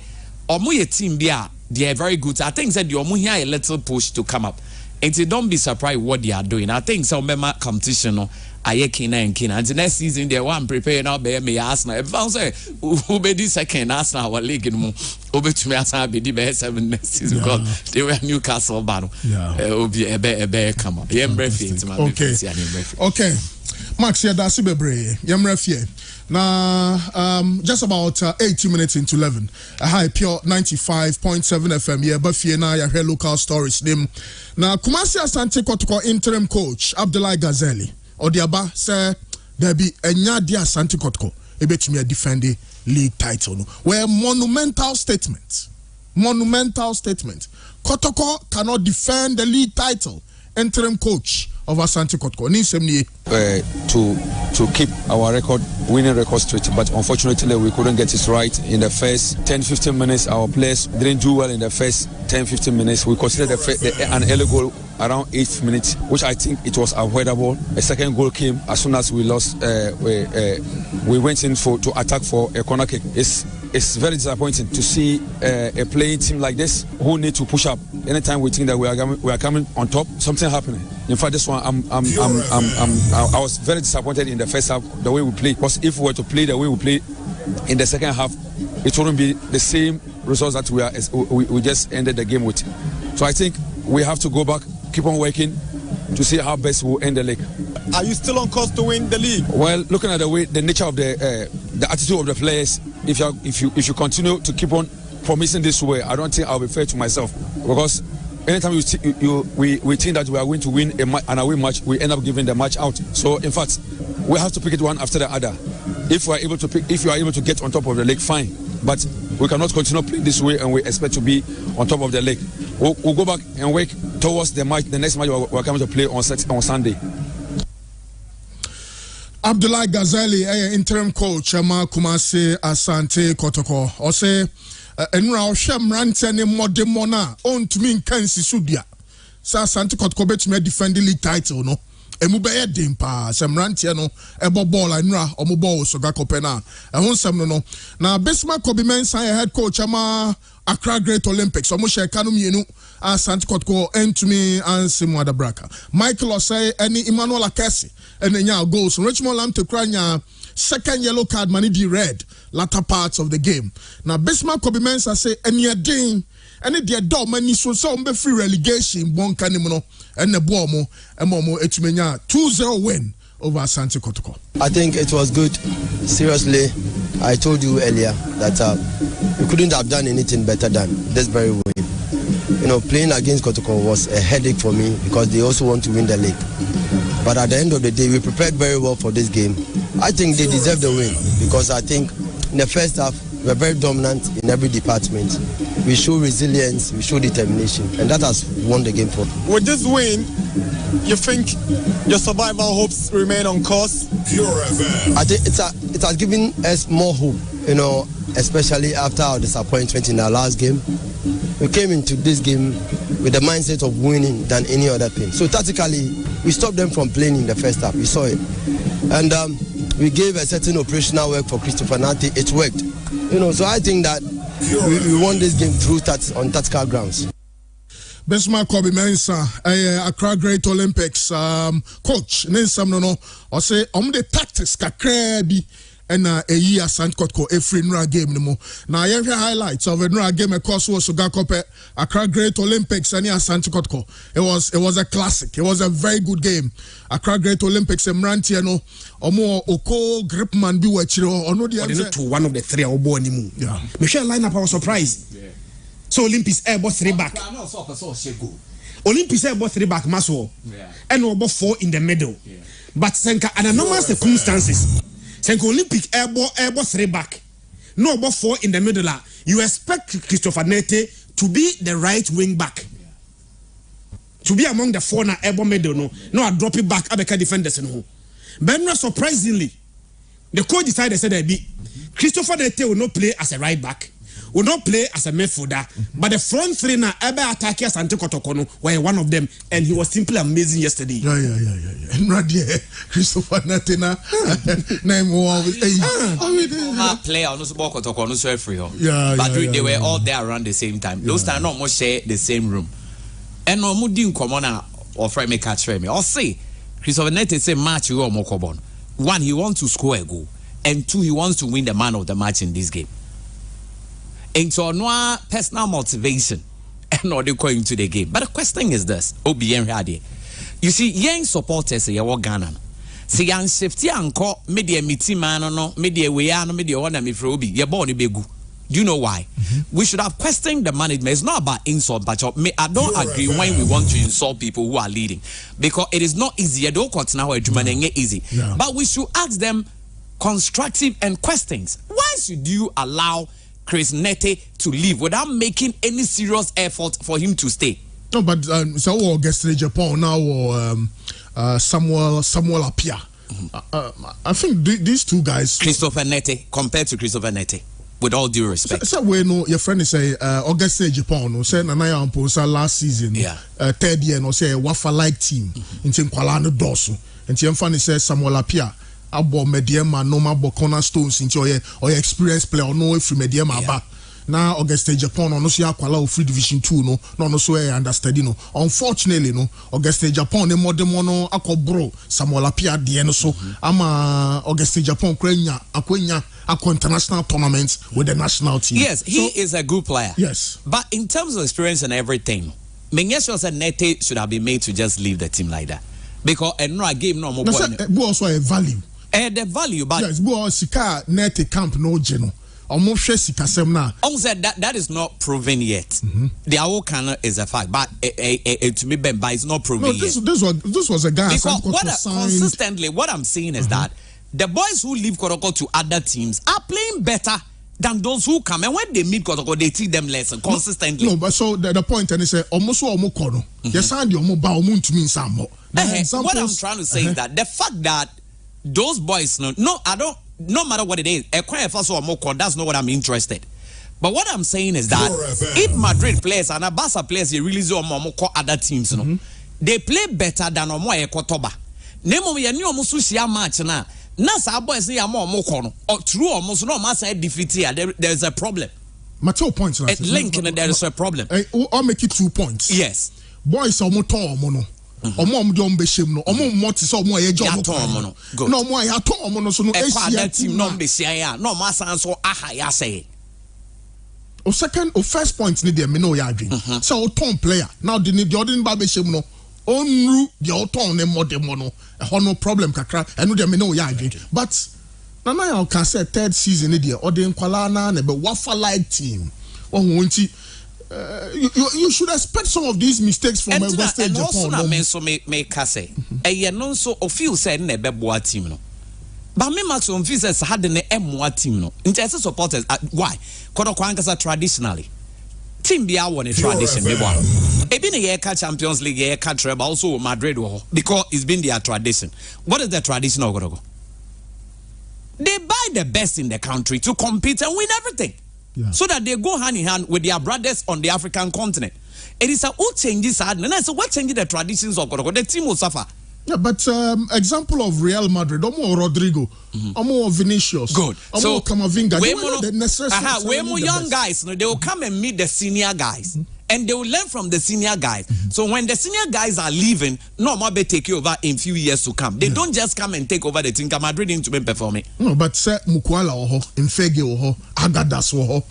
Omuye team there, they are very good. I think that you here a little push to come up. And don't be surprised what they are doing. I think some member competition no Kina and Kina. And the next season they want prepare now be me Arsenal. If I say who be the second Arsenal our league no over to me Arsenal be the 7 next season because they were Newcastle battle. Obi ebe come up. Okay. Max here that's bebre. Yemrefie. Now just about 80 minutes into 11. A high pure 95.7 FM. Yeah, but now you hear local stories name. Now Kumasi Asante Kotoko interim coach Abdullah Ghazali. Odiaba say there be enya dia Asante Kotoko ebetumi defend the league title no. Where monumental statement. Kotoko cannot defend the league title. Interim coach of Asante Kotoko. To keep our winning record straight, but unfortunately we couldn't get it right in the first 10-15 minutes. Our players didn't do well in the first 10-15 minutes. We considered an early goal around 8th minute, which I think it was avoidable. A second goal came as soon as we lost. We went in to attack for a corner kick. It's very disappointing to see a playing team like this who need to push up. Anytime we think that we are coming on top, something happening. In fact, this one I was very disappointed in the first half the way we played. Because if we were to play the way we played in the second half, it wouldn't be the same results that we just ended the game with. So I think we have to go back, keep on working to see how best we'll end the league. Are you still on course to win the league? Well, looking at the nature of the attitude of the players, if you continue to keep on promising this way, I don't think I'll be fair to myself, because anytime we think that we are going to win an away match, we end up giving the match out. So in fact, we have to pick it one after the other. If you are able to get on top of the league, fine. But we cannot continue playing this way and we expect to be on top of the league. We'll go back and work towards the next match we're coming to play on Sunday. Abdullah Ghazali, interim coach, Kumasi Asante Kotoko. Or say, Enra Oshem Rantene Modemona, on to me in Kansi Sudia. Sa Asante Kotoko bet me defend the league title, no? emu be den pa semrantie no ebo ball anura omo ball so ga kopena ehun sem no na Bismarck Kobe Mensah head coach ama Accra Great Olympics omo share kanu mienu Asante Kotoko entumi ansimu adabraka Michael Osei eni Emmanuel Akesi enya goals Richmond Lam to kranya second yellow card money the red latter parts of the game. Now Bismarck Kobe Mensah say any day any dear dog many so free relegation bon kanimuno and the bomo emomo etumenya 2-0 win over Asante Kotoko. I think it was good. Seriously, I told you earlier that we couldn't have done anything better than this very win. You know, playing against Kotoko was a headache for me because they also want to win the league. But at the end of the day, we prepared very well for this game. I think they deserve the win because I think in the first half, we were very dominant in every department. We showed resilience, we showed determination, and that has won the game for. With this win, you think your survival hopes remain on course? Pure FM. I think it has given us more hope, you know, especially after our disappointment in our last game. We came into this game with the mindset of winning than any other thing. So tactically, we stopped them from playing in the first half. We saw it. And we gave a certain operational work for Christopher Nante. It worked. You know, so I think that we won this game through on tactical grounds. Bismarck Kobe Mensah, Accra Great Olympics coach. Nensam no or say the tactics kakra bi and a year Asante Kotoko a free nra game no more. Now I have highlights of a nra game across was Sugakope Accra Great Olympics and Asante Kotoko. It was a classic. It was a very good game. Accra Great Olympics and Mrantiano Omo Oko Gripman be wachiro or no the to one of the three Obonimu. Yeah. Michelle lineup I was surprised. Yeah. So Olympics air bought 3 back. Olympics air bought 3 back Maswo. Yeah. And over 4 in the middle. Yeah. But Senka under normal circumstances. Senko Olympic airborne 3 back. No about 4 in the middle. You expect Christopher Nete to be the right wing back. Yeah. To be among the 4 na airborne middle. No, I drop it back. Abeka defenders no. But surprisingly, the coach decided that Christopher Nete will not play as a right back. Will not play as a midfielder, but the front 3 now ever attack Asante Kotoko were one of them, and he was simply amazing yesterday. Yeah. And right there, Christopher Natina, name player on Usbo Kotoko no so free. Yeah, but they were all there around the same time. Those time no almost share the same room. And no mudi in common or frame me catch me. Or say Christopher Nete say match you or Mokobon. 1, he wants to score a goal, and 2, he wants to win the man of the match in this game. Into no personal motivation and not going to the game. But the question is this: OBM you see, young supporters say you Ghana. See, young safety anko media meeting man no media we are no media one me for obi you born begu. Do you know why? We should have questioned the management. It's not about insult, but I don't agree when we want to insult people who are leading, because it is not easy. You don't continue easy. Yeah. But we should ask them constructive and questions. Why should you allow Chris Nete to leave without making any serious effort for him to stay? No, but so guest in Japan now or Samuel Apia. I think these 2 guys, Christopher Nete compared to Christopher Nete, with all due respect. So we know your friend say August Japan no say Nanaya Amposa last season. Yeah. 3rd year no say Wafa like team in Kwala no Dosu. And Tiemfani says Samuel Apia. Abo mediema no ma bo cornerstones into or experienced player no if mediema aba na Auguste Japan no so akwala of free division 2 no so understand no. Unfortunately no Auguste Japan ne modem no akobro Samuel Apia de no so ama Auguste Japan kwanya international tournaments with the national team. Yes, he is a good player. Yes, but in terms of experience and everything, Mengesho said Nete should have been made to just leave the team like that, because no game no more. Also a value. The value, but yes, but Sika Nete camp no geno. Almost Sika semna. Said that is not proven yet. The Awokana is a fact, but to me, but it's not proven yet. This was a guy. Because consistently, what I'm saying is that the boys who leave Kotoko to other teams are playing better than those who come, and when they meet Kotoko, they teach them lessons consistently. No, but so the point, and they say almost kono. Yes, and your mobile moon to mean some more. What I'm trying to say is that the fact that those boys, no, no matter what it is, that's not what I'm interested. But what I'm saying is that if Madrid players and Barca players, they really other teams, they play better than Kotoba. Nemo ye ni omo so hia match na sa boys ya ma omo kɔ no through omo so no ma say defeat here there is a problem. Mateo points at link and there is a problem. I'll make it 2 points. Yes. Boys omo ton omo no. Omo de ombe shem no. Omo moti so omo ye job no. No omo ya ton omo no so no Asia team no be sia no ma san so aha ya say. O first point ni de me no ya adwen. So o ton player. Now the ordin ba be shem no. Onru the o ton ne modemo no. E no problem kakra. Enu de me no ya adwen. But Nana ya can say third season ni de ordin kwala na na be wafa like team. You should expect some of these mistakes from West State Japan. And also, na so make say, no so feel said ne be boa team no. But me Max on visits had ne M1 team no. Interest supporters why? Kotoko ankasa traditionally. Team be our one tradition be one. E been a year Champions League year treble also Madrid because it's been their tradition. What is the tradition of Kotoko? They buy the best in the country to compete and win everything. Yeah. So that they go hand in hand with their brothers on the African continent. It is a who changes and so what changes the traditions of Kotoko? The team will suffer. Yeah, but example of Real Madrid, Omo Rodrigo, Omo Vinicius, good. Omo so Camavinga, we more young guys, no, they will come and meet the senior guys. And they will learn from the senior guys. So when the senior guys are leaving, no more be take over in few years to come. They don't just come and take over the team. Madrid into be performing. No, but Mukwala oho, Mfege oho, Agadas oho,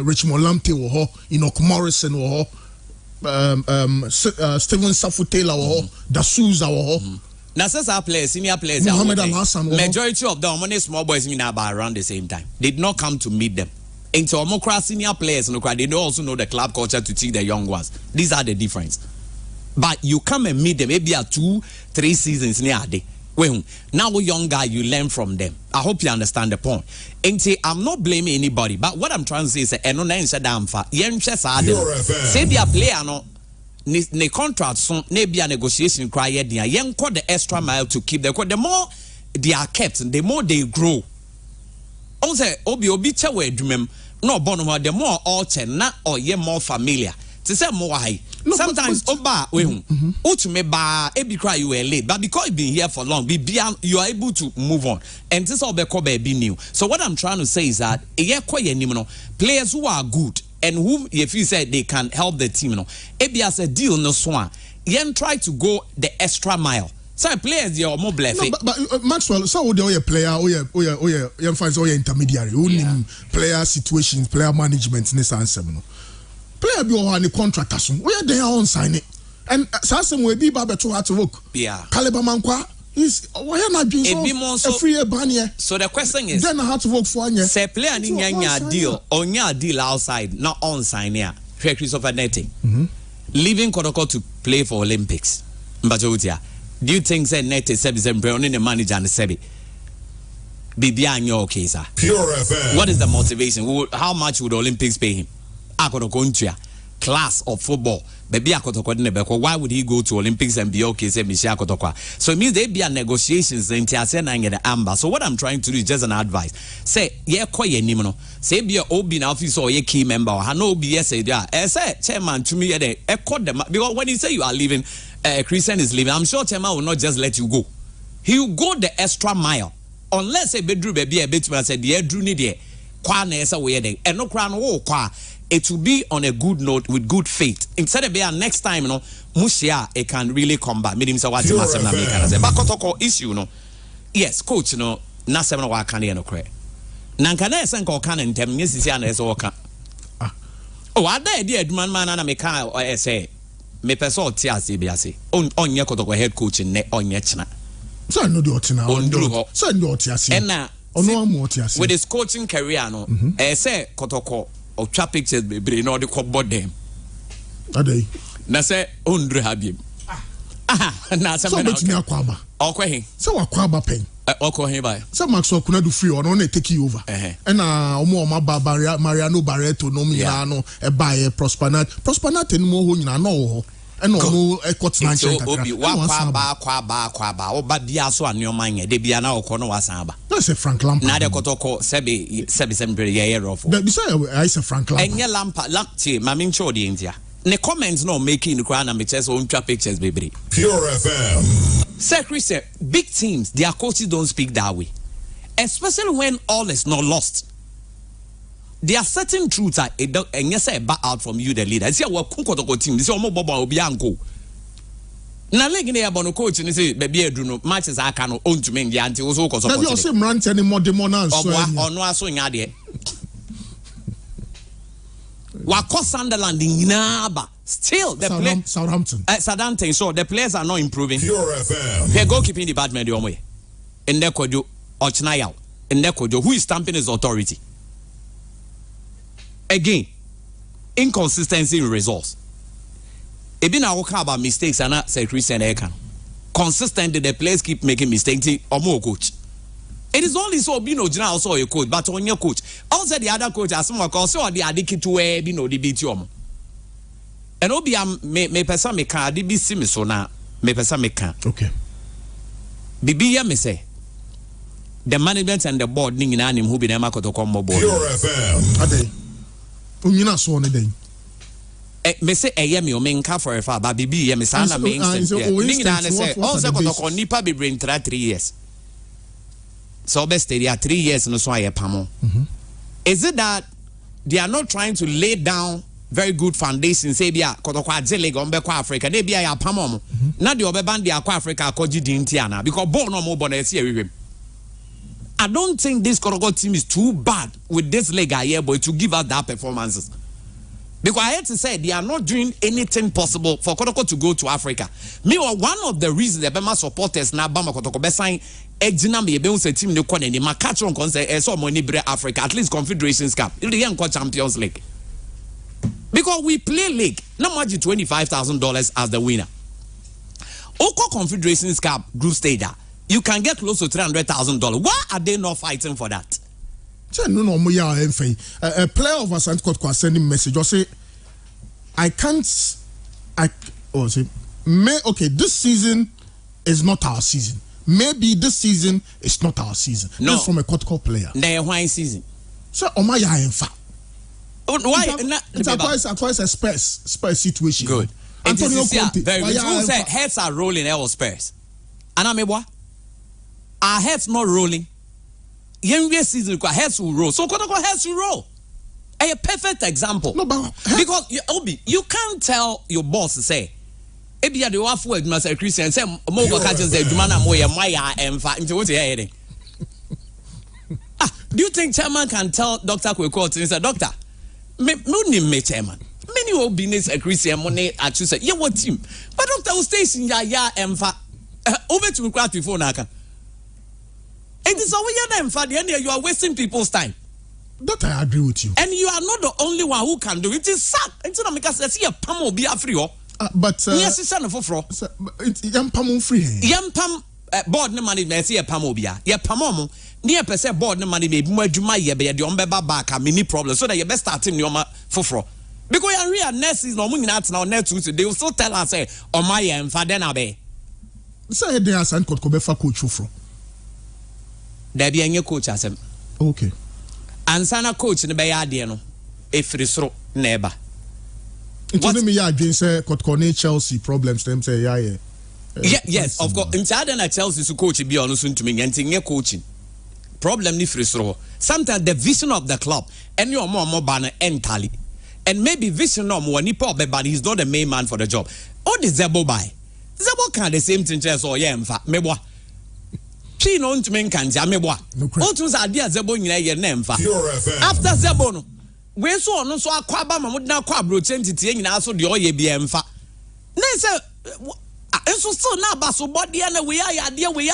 Richmond Lamptey oho, Enoch Morrison oho, Steven Safutela oho, D'Souza oho. Now, since our players, senior players, majority of them, many small boys in about around the same time. They did not come to meet them. Into Omokra senior players, they don't also know the club culture to teach the young ones. These are the difference. But you come and meet them, maybe 2-3 seasons near day. Well, now young guy, you learn from them. I hope you understand the point. And say, I'm not blaming anybody, but what I'm trying to say is, say their player no. Ne contract so ne be a negotiation cry there yen call the extra mile to keep the more they are kept the more they grow on say obi chewe adwumem no bono the more alter na or ye more familiar to say more high sometimes oba we utume ba e be cry you were late but because you been here for long you are able to move on and this all be new. So what I'm trying to say is that players who are good and whom if you said they can help the team no ebi as a deal no so yen try to go the extra mile. So players they are more bluffing. But Maxwell, so they are player, yen find so intermediary, player situations, player management in this answer no. Player be on the contract as where they are on sign it. And Sassam will be Baba to hard to work. Yeah. Caliber Mankwa is why not being so free banner. So the question is then I had to work for you. Say player in your deal on your deal outside, not on sign here. Christopher Netting. Leaving Kotoko to play for Olympics. Mbajotia. Do you think that Netting is the manager and Sebi? Be behind your case, sir. Pure FM. What is the motivation? How much would the Olympics pay him? Class of football. Why would he go to Olympics and be okay? Say so it means there be a negotiations in the amber. So what I'm trying to do is just an advice. Say say be a OB in office or a key member or no BS say chairman to me because when you say you are leaving, Christian is leaving. I'm sure chairman will not just let you go. He will go the extra mile unless a bedroom be a bit said the drew need there. And no crown it will be on a good note with good faith. Instead of being next time, Mushia, it can really come back. Meaning, so what's the issue? Yes, coach, not 7 hour can you cry. Nankana is uncle can and 10 years is an oka. Oh, I did man and I can say, me person tears CBC on your head coach in on Yechna. So I know the Otina on so no and now with his coaching career, no, I say Kotoko. Or trap pictures be no the cupboard them. Ade. Na say ondre habiem. Na say me akwaba. Okwehin. So akwaba pen. Okwehin ba. So Maxwell kuna do free on take you over. And omo ma Mariano Barreto no me no e buy Prosperity no mo ho nyina no. And no ekot na nchen kakra. Obi kwaba oba bia so anoma nya de bia na okọ no wasan ba. That's a Frank Lampard. Na de kotoko sebi ye rough. That be say I say Frank Lampard. Enye Lampard lapti ma me ncho de ntia. ne comments no making the crowd and me chest own trap pictures baby. Pure FM. Sir Chris, big teams, their coaches don't speak that way. Especially when all is not lost. There are certain truths that and yes, I back out from you, the leader. I say, well, Kotoko team, this is almost Bobo Obianco. Now, like in the coach, and say, baby, I do no matches I can own to me, the anti also because of the same rant anymore, the monans. Or no, so in Adia. Wako Sunderland in Naba. Still, the Southampton. Southampton, so the players are not improving. Pure FM. The goalkeeping department, the way. In the Kojo, Ochnayao. In the Kojo, who is stamping his authority? Again, inconsistency in results. It been our about mistakes and not say Christian Ekan. Consistently, the players keep making mistakes. Or more coach. It is only so also your coach, but on your coach. Also, the other coach as someone calls so the addicted to the BTM. And Obi me person me can be simi so na me person me can. Okay. Bibi ya me say the management and the board ning na nim who be na Kotoko mo board. Pure FM. Ade. Unyina so on day. Me say eye me o me nka for fa ba bibi ya me say na me instant. Ning na say also Kotoko nipa be brain 3 years. So best stay 3 years no so aye pamo. Is it that they are not trying to lay down very good foundation say bia Kotoko adele go mbe kwa Africa na bia ya pamo na de obeba de akwa Africa akoji di ntia because ball no mo bona ese ewem. I don't think this Kotoko team is too bad with this leg here boy to give us that performances. Because I had to say they are not doing anything possible for Kotoko to go to Africa. Meanwhile, one of the reasons the Bema supporters now Bama Kotoko be sign Ejina me be say team ne kone ni makatch on say so money bre Africa at least Confederations Cup. If they can Champions League. Because we play league, not much $25,000 as the winner. Oko Confederations Cup group stage, you can get close to $300,000. Why are they not fighting for that? A player of Asante Kotoko sending message or say, this season is not our season. Maybe this season is not our season. No. This is from a Kotoko player. Why season? So, Omaya in fact. Why? It's quite a Spurs situation. Good. Antonio Conte. Very good. Who said heads are rolling? Our Spurs. And I mean what? Our heads not rolling. Young season, heads will roll. So Kotoko heads will roll. A perfect example. No, but because Obi, you can't tell your boss to say, "Ebi ade wa for aduma say Christian say mo go catch say aduma na mo ye maya emfa into what you hearing." Do you think chairman can tell Dr. Kweko and say, "Doctor, me no name me chairman. Many will be needs a Christian money at you say, yeah, what team? But Dr. will stay in ya emfa. Over to craft before naka. It is over your name, Father, you are wasting people's time. That I agree with you. And you are not the only one who can do it. It is sad. It's not because I see a pamo be a free. But yes, it's not for fro. Yam pamo free. Yam pam board no money may see a pamo be a pamo. Near per se board no money may be more Juma ye be the umbeba back a mini problem so that you best starting your for fro. Because your real nurse is no moving out now net they will still tell us say oh my and father be. Say they are Asante Kotoko for coach for. There be any coach as him. Okay. And sana coach in the bay idea no. If resro neighbor. It only me against Kotoko Chelsea problems them say yeah. Yes, of course. In China Chelsea so coach be honest to me and thing coaching. Problem ni resro. Sometimes the vision of the club and your more banner entirely. And maybe vision no more nipa but he's not the main man for the job. Oh the Zebo by. Zebo can the same thing just or yeah mfa meboa. She no to men can meboa. Oh to idea Zebo nyina ye na mfa. After Zebo no we so no so akwaba ma modna kwa broche ntiti nyina so de oye bia mfa. Na say enso so na baso body na we ya ade we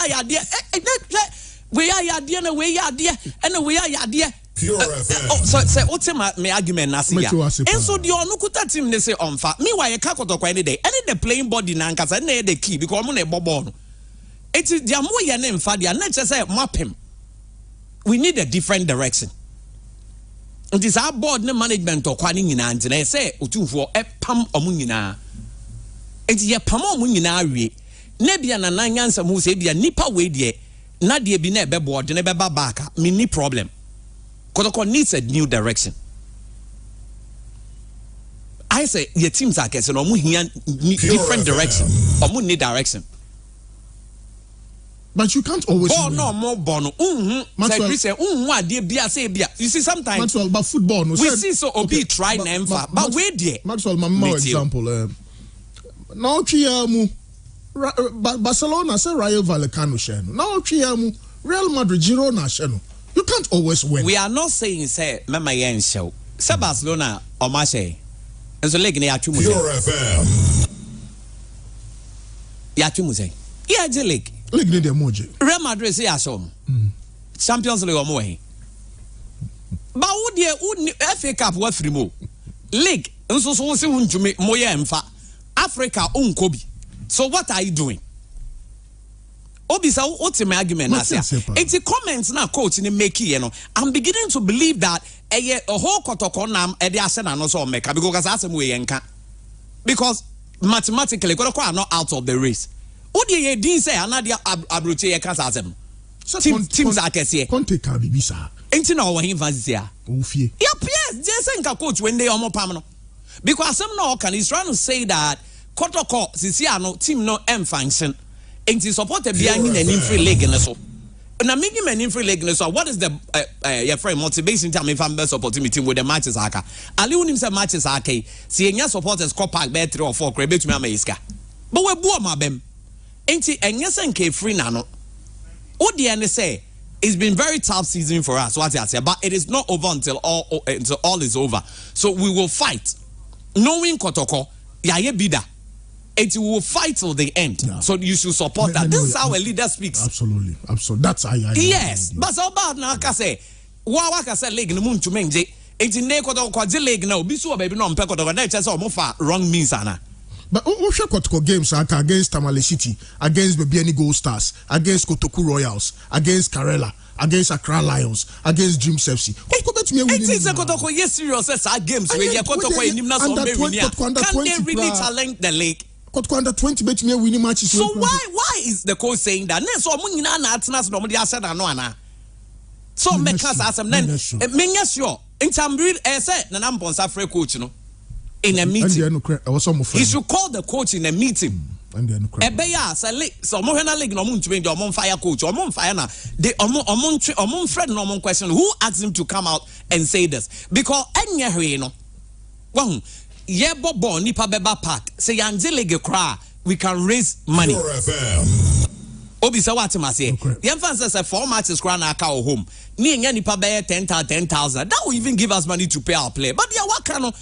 Pure FM. So say ultimate me argument na see ya. And so the onukuta team they say onfa. Me why you can't Kotoko any day. Any the playing body na nkasa na the key because mo na bobo no. It is their more ye na mfa dia na just say map him. We need a different direction. It is our board na management okwa ni nyina ntina say otumfo pam omu nyina. It ye pam omu nyina awie. Na bia na nanyansa mu say bia nipa we de na de bi na ebe board na ebe ba back. Me ni problem. Kotoko needs a new direction. I say your teams are getting different direction. Or need direction. But you can't always. Oh no, more bono. Maxwell, you see sometimes. Maxwell, but football. No, we see so Obi try Nemfa, but where there? Maxwell, my example. Now Barcelona say Rayo Vallecano sheno. Now Real Madrid Girona sheno. You can't always win. We are not saying say Mama Yen show. Say Barcelona or Marseille. And so leg ne atumu. Pure FM. Yatumu. Yeah, the league. League need emoji. Real Madrid say asom. Champions League or more. But who FA Cup what free mo? League. And so see untumi moye emfa. Africa unkobi. So what are you doing? Obisa, what's my argument? It's a comments now, coach, in make you know. I'm beginning to believe that a whole Kotoko nam Ediasen and also make because that's a way because mathematically Kotoko are not out of the race. What do you didn't say another abruche casasem? Teams are kesi. Conte Kabibisa. Ain't you know what he was here? Yep, yes, just coach when they are more permanent. Because some no can is trying to say that Kotoko Sisiano team no function. And to support a behind an infree leg in the so. And I'm making an infree leg in the so. What is the your friend motivation time if I'm best supporting team with the matches? Aka. Aliun himself matches Aka. Seeing your supporters call pack better 3 or 4 credit to me iska. But we're bored my bem. Ain't it and yes and free nano. What the end say? It's been very tough season for us. What I say, but it is not over until all is over. So we will fight. Knowing Kotoko, yeah, bida. It will fight till the end. Yeah. So you should support that. This is how a leader speaks. Absolutely. That's how I yes. But so bad now, I say, what I say, leg in the moon to menje. It's in the leg now. Be so baby no mpeko to next so mo fa wrong means ana. But we should Kotoko games against Tamale City, against Bebiani Gold Stars, against Kotoku Royals, against Karela, against Accra Lions, against Dreams FC. It is a Kotoko yes serious games where you Kotoko in Nimna so can they really challenge the league? Under 20 bet me winning matches. So why is the coach saying that? So munina na atnas no mo said no ana. So make us asem then menya sure. In time real say na namponsa free coach no in a meeting. He should call the coach in a meeting. Ebeya say so mo hena league no mo ntumi de o fire coach o mo fire na they o mo friend no mo question who asked him to come out and say this because enye hwe no. Well, yeah, Bobo Nipa Beba Park. Say Angelige cry, we can raise money. Obi say what I say. The emphasis say 4 matches crown our cow home. Ni Nipa Bay 10,000. That will even give us money to pay our player. But yeah, what kind of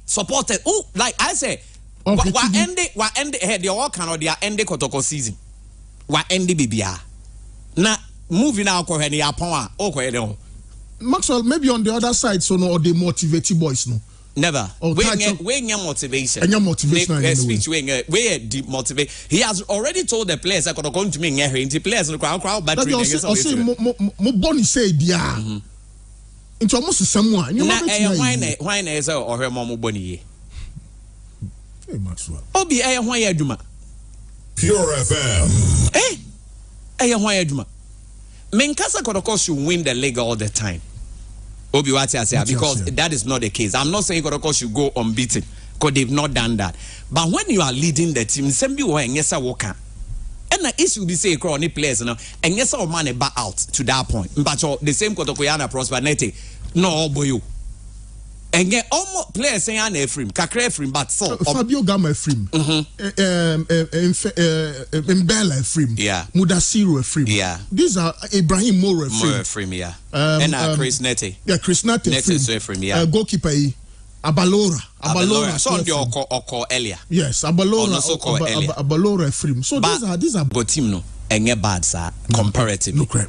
supported? Oh, like I say, what end head your work can or their end Kotoko season. What end BBA. Now moving out ko any upon Maxwell, maybe on the other side, so no, or they motivated boys no. Never. When your motivation. And your motivation. Speech where demotivate. He has already told the players I could come to me into players in the crowd battery. Mo boni say dia. Into almost someone. You know why is or her mom boni. Hey Maxwell. Obi why aduma. Pure FM. Why aduma. Menkasa Kotoko should win the league all the time. Obi Wati say because that is not the case. I'm not saying Kotoko should go unbeaten because they've not done that. But when you are leading the team, send you and yes, I walk. And the issue be say any players, and yes, our money back out to that point. But the same Kotoko Yana Prosperity, no boy you. And get almost players saying I'm Ephraim, Kakre Ephraim, but so Fabio Gama Ephraim, Mbella Ephraim, Mudasiru Ephraim. Yeah, these are Ibrahim Moro Ephraim. Yeah, and Chris Nete. Yeah, Chris Nete Ephraim. Yeah, goalkeeper Abalora. So you call earlier. Yes, Abalora Ephraim. So these are but team no, and bad sir comparatively. No,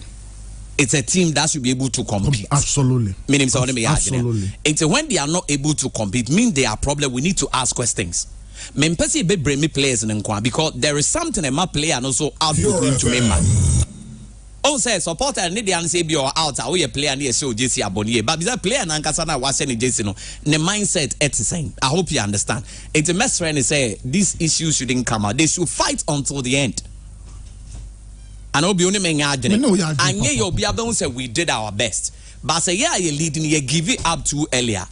it's a team that should be able to compete. Absolutely. Meaning absolutely. It's when they are not able to compete, mean they are problem. We need to ask questions. Mempesi be bring me players in Nkwa because there is something in my player and also output into me man. Oh say supporter need the say be or out or your player near show JC Aboniye. But that player and Kasana was saying JC no. The mindset it's the same. I hope you understand. It's a mess friend say these issues shouldn't come out. They should fight until the end. And Obi only men and you be able to say we did our best. But say yeah, you leading you give it up too earlier.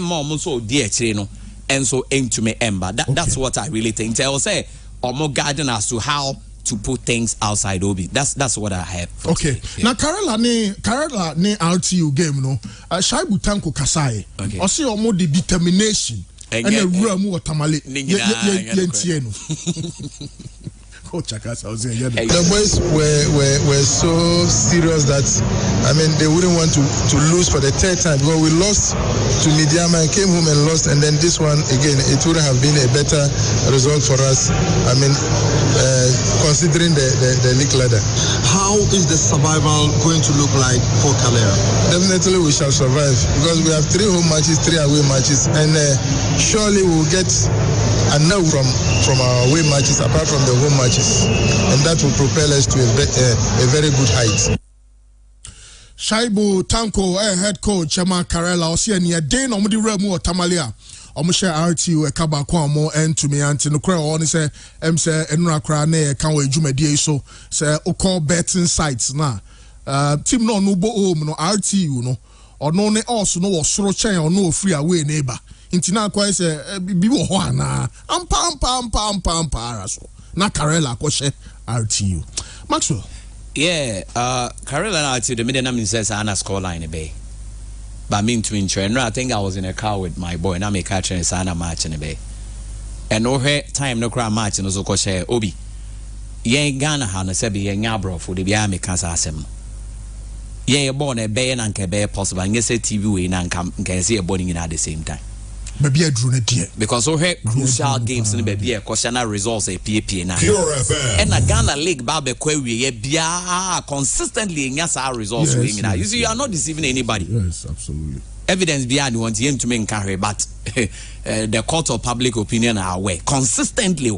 mom so dear chino and so aim to me ember. That's what I really think. I will say or more guidance as to how to put things outside Obi. That's what I have. Okay. Yeah. Now Karela ne RTU game no. Shaibu Tanko Kasai. Okay. I see more the determination and the room what tamale. The boys were so serious that they wouldn't want to lose for the third time because we lost to Midiama and came home and lost, and then this one again it wouldn't have been a better result for us. Considering the league ladder. How is the survival going to look like for Calera? Definitely we shall survive because we have 3 home matches, 3 away matches, and surely we will get enough from our away matches apart from the home matches. And that will propel us to a very good height. Shaibu Tanko, head coach, Chama Karela, Oceania, Dane, Omudi Remu, Tamalia, Omusha RTU, Kabakwamo, and to me, Antino Crow, on say, say, Enra Krane, Kanwe Jumedi, so, say, Oko betting sites now. Team no Nubo home, no RTU, no, or no, also no, soro chain, or no free away neighbor. Intina quite say, Bibo Juana, pam, paraso. Na Karela koshe RTU. Maxwell. Yeah, Karela RTU the middle name says Anna score line bay. But mean to train. I think I was in a car with my boy and I make catch and Sana match in the bay. And no time no crowd match and also koshe Obi. Ye Ghana Hana Sebi and Yabro for the Biami Kansasem. Ye born a bay and Kebe possible and you say TV way and can see a boarding in at the same time. Maybe I drew it here because we crucial games in the baby question results a PAP now. Pure FM. And a Ghana League Babe Kwe bia consistently in yes our results winning now. You see, you are not deceiving anybody. Yes, absolutely. Evidence behind you want him to make carry, but the court of public opinion are aware consistently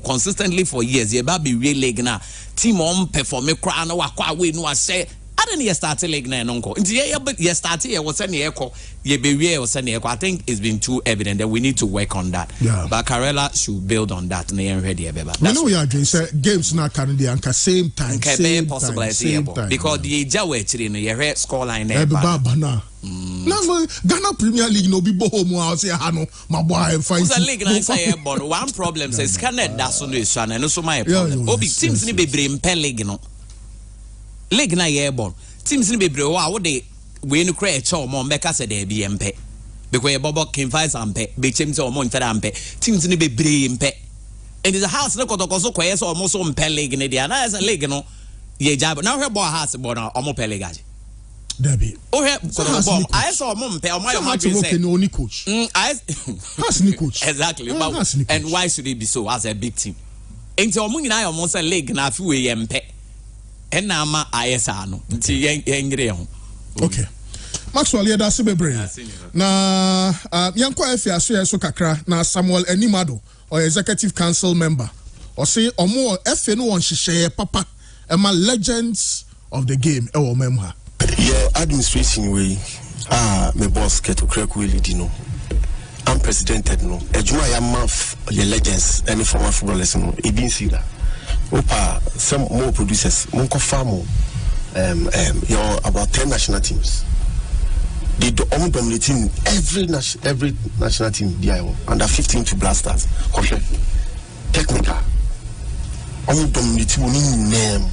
for years. Ye baby real league na team on perform cry no wakwa we no say. I didn't start league na nonko. Nti ye start here was any echo. Ye be we was any echo. I think it's been too evident that we need to work on that. Yeah. But Karela should build on that. Na ready ebeba. We know we are doing games na Canada and same time. Same possible because the Jawa actually no ye score line there. Now Ghana Premier League no be boho out here hano my boy fight. The league na say born one problem says Canada that's no issue and no so my problem. Obi teams ni be bring per league no. League na airborne teams ni bebre wa wo de we no cry echa o mo mbeka se de bi empe because e bobo can fight ampe be chem se o mo nfere ampe teams ni bebre empe and the house no Kotoko so kwaye so o mo so mpe league ni dia na as a league no ye jab na hwe ball house ball na o mo pe league aje Debbie o hwe ball I saw o mo mpe o my match say no ni coach has ni coach exactly and why should it be so as a big team enti o mo nyina o mo say league na afi we ye mpe enama ISA no nti yengre ho okay Maxwell yeda se bebre na yankwa afia so kakra na Samuel Animado or executive council member or say omo FA no won hihye papa ema legends of the game e wo memha yeah administration we my boss Keto Kreku lead no I'm presidented no ejuma ya maf the legends any former footballers no e bin see that Opa, some more producers, Monko Farmo, about 10 national teams. They dominating every national team, under 15 to blasters. Technical. Dominating name.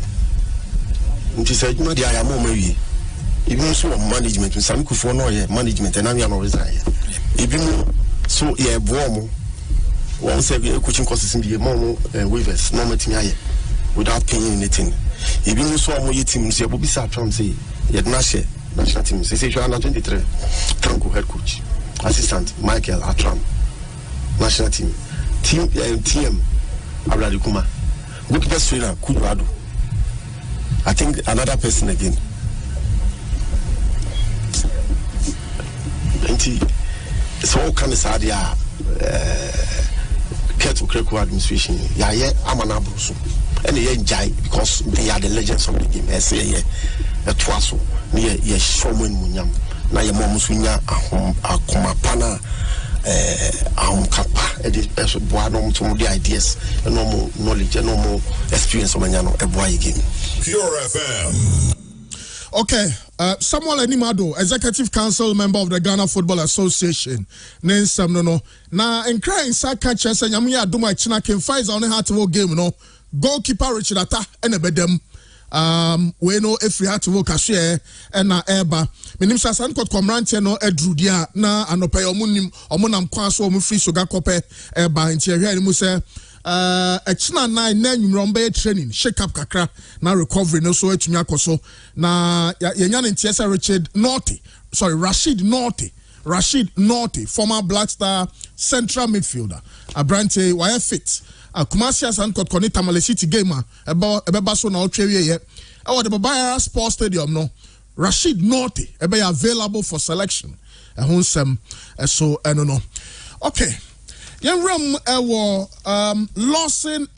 She said, you know, I am more even so management, some could for no management, and I'm not resign. Even so, yeah, Bomo. Once every coaching courses in the mono waivers, no matter without paying anything. Even so, I'm your team, say, Bobby Satram say, yet national team, say, you are not 23. Tanko head coach, assistant Michael Atram, national team, TM Abradikuma, goalkeeper trainer Kudrado. I think another person again. So, all kind of sad, yeah. Keto Kreku administration, Amanabrusu, and they enjoy because they are the legends of the game. I say, a twasso, near ye showman munyam, na your momusunya, Akumapana, Kapa, as a boy, no more the ideas, and no more knowledge, and no more experience of Manano, a boy game. Pure FM. Okay, Samuel Enimado, Executive Council member of the Ghana Football Association. No. Na enkra inside catch and yamu ya duma china ken fights on heart to game no. Goalkeeper Richard Ata and bedem. We know if we had to work as share and na eba. Minim sa Asante Kotoko mrantie no edrudia na anope omunam kwaso omu free sugar kope eba ntie hwe animu se china 9 na nwumrombe training shake up kakra na recovery no so etumi akoso na yenya ntie se Rashid Norty, former Black Star central midfielder. Abrante wire fit. Kumasi Asante Kotoko ni Tamale City gamer. Ebe so na otwewe ye. The Babaya Sports Stadium no. Rashid Norty ebe available for selection. Ehun so no. Okay. Yen ram Lawson